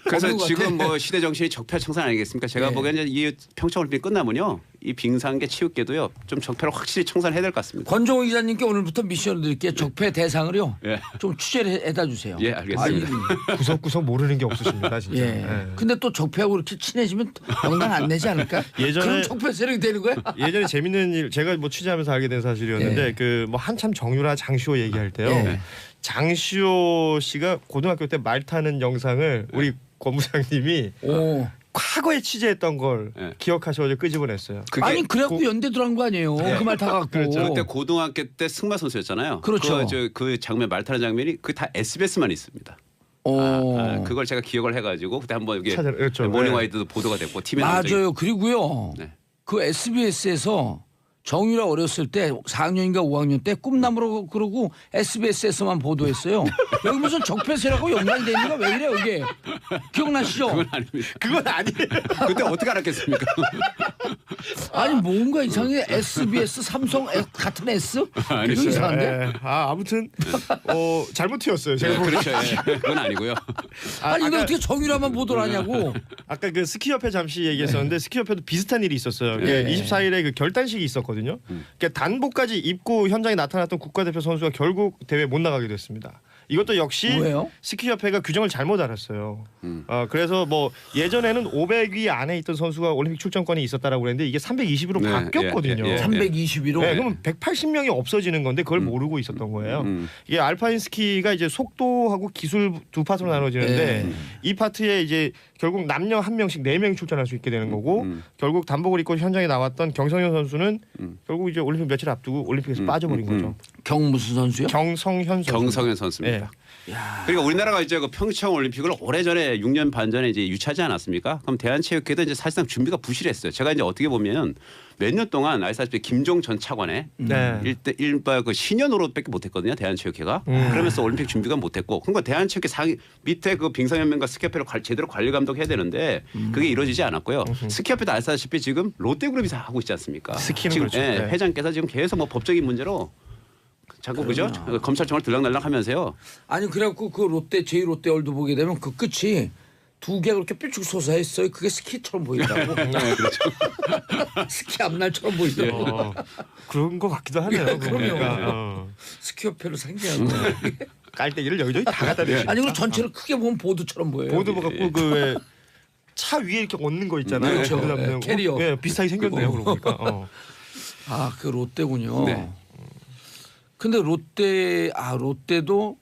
그래서 없는 것 지금 같아. 뭐 시대 정신이 적폐청산 아니겠습니까? 제가 네. 보기에는 이 평창올림픽 끝나면요, 이 빙상계 체육계도요 좀 적폐를 확실히 청산해야 될 것 같습니다. 권종호 기자님께 오늘부터 미션을 드릴게요. 적폐 대상을요. 예. 좀 취재를 해다 주세요. 예, 알겠습니다. 구석구석 모르는 게 없으십니다 진짜. 예. 네. 근데 또 적폐하고 이렇게 친해지면 영당 안 내지 않을까? 예전에- 그럼 적폐 세력이 되는 거야? 예전에 재밌는 일 제가 뭐 취재하면서 알게 된 사실이었는데 예. 그 뭐 한참 정유라 장시호 얘기할 때요. 예. 장시호 씨가 고등학교 때 말 타는 영상을 우리 권부장님이 오. 과거에 취재했던 걸 예. 기억하셔서 끄집어냈어요. 그게 아니 그래갖고 연대 들어간 거 아니에요? 그 말 다 갖고. 그렇죠. 그때 고등학교 때 승마 선수였잖아요. 그렇죠. 그 장면 말 타는 장면이 그 다 SBS만 있습니다. 오. 그걸 제가 기억을 해가지고 그때 한번 이게 그렇죠. 모닝와이드도 보도가 됐고 TV에 나온 적이 맞아요. 그리고요. 네. 그 SBS에서 정유라 어렸을 때 4학년인가 5학년 때 꿈나무로 그러고 SBS에서만 보도했어요. 여기 무슨 적폐 세력하고 연관되는 거 왜 이래 여기? 기억나시죠? 그건 아닙니다. 그건 아니에요. 그때 어떻게 알았겠습니까? 아니 뭔가 이상해. SBS 삼성 같은 S? 이거 아니죠. 이상한데? 예. 아무튼 잘못 튀었어요. 제가 보기엔. 그렇죠. 예. 그건 아니고요. 아니 근데 아까- 어떻게 정유라만 보도를 하냐고. 아까 그 스키협회 잠시 얘기했었는데 스키협회도 비슷한 일이 있었어요. 네. 24일에 그 결단식이 있었거든요. 그러니까 단복까지 입고 현장에 나타났던 국가대표 선수가 결국 대회 못 나가게 됐습니다. 이것도 역시 왜요? 스키협회가 규정을 잘못 알았어요. 그래서 뭐 예전에는 500위 안에 있던 선수가 올림픽 출전권이 있었다라고 그랬는데 이게 320으로 네, 바뀌었거든요. 예, 예, 예. 322로. 네, 그러면 180명이 없어지는 건데 그걸 모르고 있었던 거예요. 이게 알파인 스키가 이제 속도하고 기술 두 파트로 나눠지는데 이 파트에 이제 결국 남녀 한 명씩 4명이 출전할 수 있게 되는 거고 결국 단복을 입고 현장에 나왔던 경성현 선수는 결국 이제 올림픽 며칠 앞두고 올림픽에서 빠져버린 거죠. 경 무슨 선수요? 경성현 선수. 경성현 선수입니다. 그러니까 우리나라가 이제 그 평창 올림픽을 오래전에 6년 반 전에 이제 유치하지 않았습니까? 그럼 대한체육회도 이제 사실상 준비가 부실했어요. 제가 이제 어떻게 보면 몇 년 동안 아시다시피 김종 전 차관의 네. 일바 그 신년으로밖에 못했거든요. 대한체육회가 그러면서 올림픽 준비가 못했고, 그러니까 대한체육회 상위 밑에 그 빙상연맹과 스키협회를 제대로 관리 감독해야 되는데 그게 이루어지지 않았고요. 스키협회도 아시다시피 지금 롯데그룹이 다 하고 있지 않습니까? 스키는 지금 그렇죠. 예, 네. 회장께서 지금 계속 뭐 법적인 문제로 자꾸 그죠? 검찰청을 들락날락하면서요. 아니 그래갖고 그 롯데 제2롯데월드 보게 되면 그 끝이 두 개가 그렇게 뾰족 솟아있어요. 그게 스키처럼 보인다고. 네, 그렇죠. 스키 앞날처럼 보인다고. 그런 것 같기도 하네요. 그럼요. 그러니까, 스키협회로 생겨야 돼. 깔때기를 여기저기 다 갖다 대요. 아니 그리고 전체를 크게 보면 보드처럼 보여요. 보드 갖고 그 차 위에 이렇게 얹는 거 있잖아요. 그렇죠. 거기다 그냥 캐리어. 예, 비슷하게 생겼네요. 그러고 보니까. 아, 그 롯데군요. 네. 근데 롯데도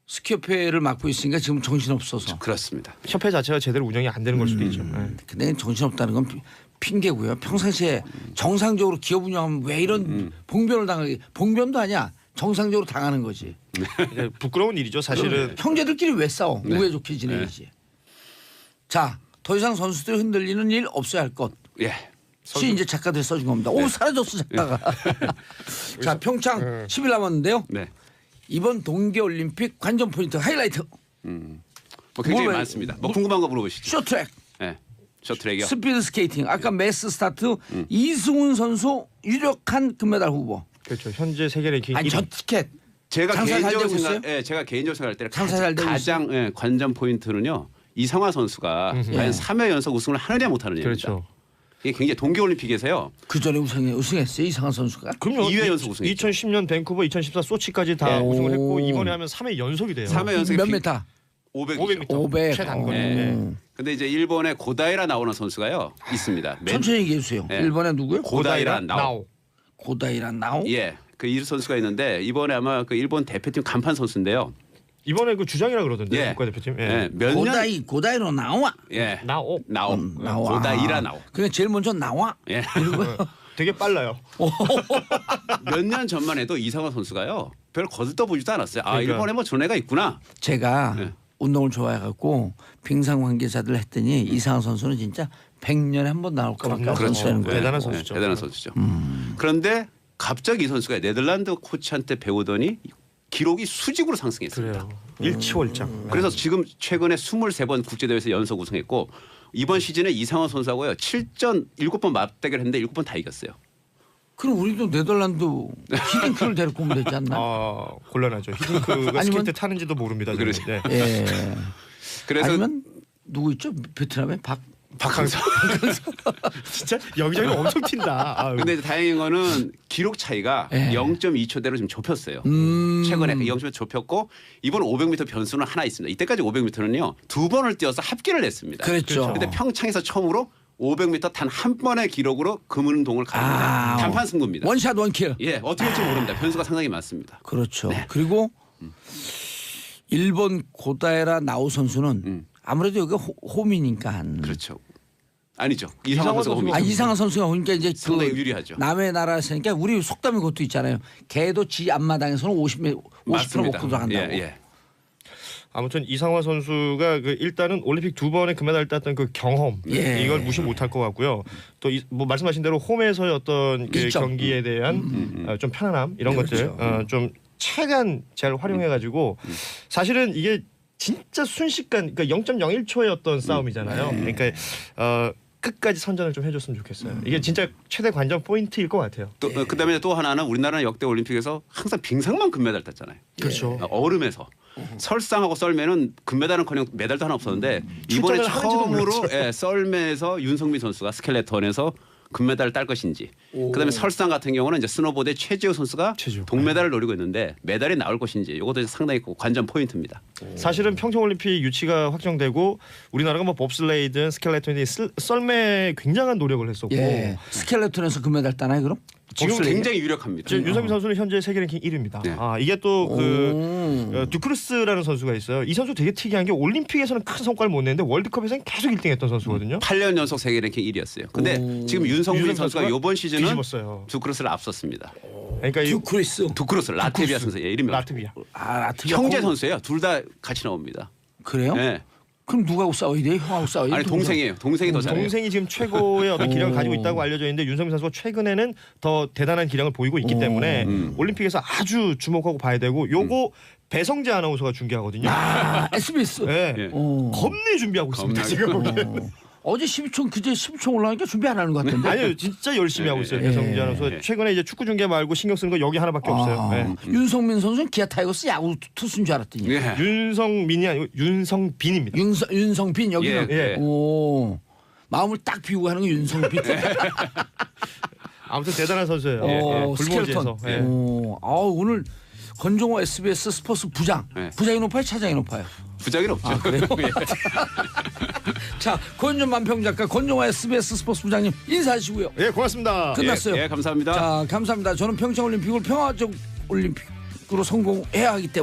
스키협회를 맡고 있으니까 지금 정신없어서. 그렇습니다. 협회 자체가 제대로 운영이 안 되는 걸 수도 있죠. 예. 근데 정신없다는 건 핑계고요. 평상시에 정상적으로 기업 운영하면 왜 이런 봉변을 당하게. 봉변도 아니야. 정상적으로 당하는 거지. 이제 부끄러운 일이죠. 사실은 형제들끼리 왜 싸워? 네. 우애 좋게 지내야지. 자, 더 이상 선수들이 흔들리는 일 없어야 할 것. 예. 시 이제 작가들 써준 겁니다. 오 사라졌어 작가가. 자 평창 10일 남았는데요. 네. 이번 동계올림픽 관전 포인트 하이라이트 뭐 굉장히 뭘- 많습니다. 뭐 궁금한 거 물어보시죠. 쇼트랙, 네. 쇼트랙이요. 스피드 스케이팅. 아까 매스 스타트 이승훈 선수 유력한 금메달 후보. 그렇죠. 현재 세계 랭킹 아니 1위. 전 티켓 제가 장사 잘 개인적으로 되고 생각, 있어요? 예, 제가 개인적으로 생각할 때 장사 잘 되고 가장 예, 관전 포인트는요. 이상화 선수가 과연 3회 연속 우승을 하느냐 못하느냐입니다. 그렇죠. 이게 굉장히 동계올림픽에서요. 그 전에 우승했어요 이상한 선수가. 그럼요. 2회 연속 우승했죠. 2010년 밴쿠버, 2014 소치까지 다 예. 우승을 했고 오. 이번에 하면 3회 연속이 돼요. 3회 연속에 몇 메타? 500m. 500. 최단거리. 네. 근데 이제 일본의 고다이라 나오는 선수가요 있습니다. 천천히 얘기해 주세요. 네. 일본에 누구요? 고다이라 나오. 고다이란 나오. 예. 그 이 선수가 있는데 이번에 아마 그 일본 대표팀 간판 선수인데요. 이번에 그 주장이라 그러던데 예. 국가대표팀. 예. 예. 몇 년? 고다이로 나와. 예. 나오. 나오. 나와. 고다이라 나오. 그냥 제일 먼저 나와. 예. 되게 빨라요. 몇 년 전만 해도 이상화 선수가요. 별 거들떠보지도 않았어요. 아 그러니까. 일본에 뭐 저런 애가 있구나. 제가 네. 운동을 좋아해갖고 빙상 관계자들 했더니 이상한 선수는 진짜 100년에 한 번 나올까밖에 그렇죠. 없다는 거예요. 대단한 선수죠. 대단한 선수죠. 그런데 갑자기 이 선수가 네덜란드 코치한테 배우더니 기록이 수직으로 상승했습니다. 그래요. 일치월장. 그래서 지금 최근에 23번 국제대회에서 연속 우승했고 이번 시즌에 이상원 선수하고요 7전 7번 맞대결했는데 7번 다 이겼어요. 그럼 우리도 네덜란드 히딩크를 데리고 오면 되지 않나? 곤란하죠. 히딩크가 아니면- 스케이트 타는지도 모릅니다. 저는. 그러죠. 네. 예. 그래서 아니면 누구 있죠? 베트남에 박항서. 진짜 여기저기 엄청 튄다. 아유. 근데 다행인 거는 기록 차이가 예. 0.2초대로 지금 좁혔어요. 최근에 0.2초 좁혔고 이번 500m 변수는 하나 있습니다. 이때까지 500m는요 2번을 뛰어서 합계를 냈습니다. 그렇죠. 근데 평창에서 처음으로 500m 단 한 번의 기록으로 금은동을 가릅니다. 단판 승부입니다. 원샷 원킬. 예, 어떻게 될지 모릅니다. 변수가 상당히 많습니다. 그렇죠. 그리고 일본 고다에라 나우 선수는 아무래도 여기가 홈이니까. 그렇죠. 아니죠. 이상화 이상화 선수가 선수가 홈이죠. 이상한 선수가 오니까 이제 상당히 유리하죠. 남의 나라에서니까 우리 속담이 그것도 있잖아요. 개도 지 앞마당에서는 50m 맞습니다. 먹고 들어간다고. 예, 예. 아무튼 이상화 선수가 일단은 올림픽 2번의 금메달을 땄던 그 경험 예. 이걸 무시 못할 것 같고요. 또 뭐 말씀하신 대로 홈에서의 어떤 그 이점. 경기에 대한 좀 편안함 이런 그렇죠. 것들 좀 최대한 잘 활용해가지고 사실은 이게 진짜 순식간 그러니까 0.01초의 어떤 싸움이잖아요. 그러니까 끝까지 선전을 좀 해줬으면 좋겠어요. 이게 진짜 최대 관전 포인트일 것 같아요. 또 그다음에 또 하나는 우리나라는 역대 올림픽에서 항상 빙상만 금메달 땄잖아요. 그렇죠. 얼음에서 설상하고 썰매는 금메달은커녕 메달도 하나 없었는데 이번에 출전을 하는지도 처음으로 몰랐죠. 예, 썰매에서 윤성민 선수가 스켈레톤에서 금메달을 딸 것인지 그다음에 설상 같은 경우는 이제 스노보드의 최지우 선수가 최지우. 동메달을 노리고 있는데 메달이 나올 것인지 이것도 상당히 관전 포인트입니다. 사실은 평창올림픽 유치가 확정되고 우리나라가 뭐 봅슬레이든 스켈레톤이 썰매에 굉장한 노력을 했었고 예. 스켈레톤에서 금메달 따나요 그럼? 지금 봅슬레이? 굉장히 유력합니다. 지금 윤성민 선수는 현재 세계 랭킹 1위입니다. 네. 이게 또 그 듀크루스라는 선수가 있어요. 이 선수 되게 특이한 게 올림픽에서는 큰 성과를 못 내는데 월드컵에서는 계속 1등했던 선수거든요. 8년 연속 세계 랭킹 1위였어요. 근데 지금 윤성민 윤성민 선수가 선수가 이번 시즌은 뒤집었어요. 두크로스를 앞섰습니다. 그러니까 이 듀크리스. 두크로스 라트비아 선수 예, 이름이 라트비아. 라트비아 형제 거기- 선수예요. 둘 다 같이 나옵니다. 그래요? 예. 그럼 누가하고 싸워야 돼요? 형하고 싸워야 돼요? 아니 동생이에요. 동생이 더 잘해요. 동생이 지금 최고의 어떤 기량을 가지고 있다고 알려져 있는데 윤성민 선수가 최근에는 더 대단한 기량을 보이고 있기 때문에 올림픽에서 아주 주목하고 봐야 되고 요거 배성재 아나운서가 중계하거든요. SBS. 네. 예. 겁내 준비하고 있습니다. 겁나게. 지금 보기엔. 어제 12초 그제 10초 올라가니까 준비 안 하는 것 같은데. 아니요, 진짜 열심히 하고 있어요. 배성재 아나운서. 최근에 이제 축구 중계 말고 신경 쓰는 거 여기 하나밖에 없어요. 네. 윤성민 선수는 기아 타이거스 야구 투수인 줄 알았더니. 예. 윤성민이 아니고 윤성빈입니다. 윤성빈 여기는. 예. 오. 마음을 딱 비우고 하는 게 윤성빈. 아무튼 대단한 선수예요. 오, 불모지에서. 스켈레톤. 오. 오늘 권종호 SBS 스포츠 부장. 예. 부장이 높아요, 차장이 높아요. 부작은 없죠. 그래요? 자, 권준 만평 작가, 권종호 SBS 스포츠 부장님 인사하시고요. 예, 고맙습니다. 끝났어요. 예, 감사합니다. 자, 감사합니다. 저는 평창올림픽을 평화적 올림픽으로 성공해야 하기 때문에.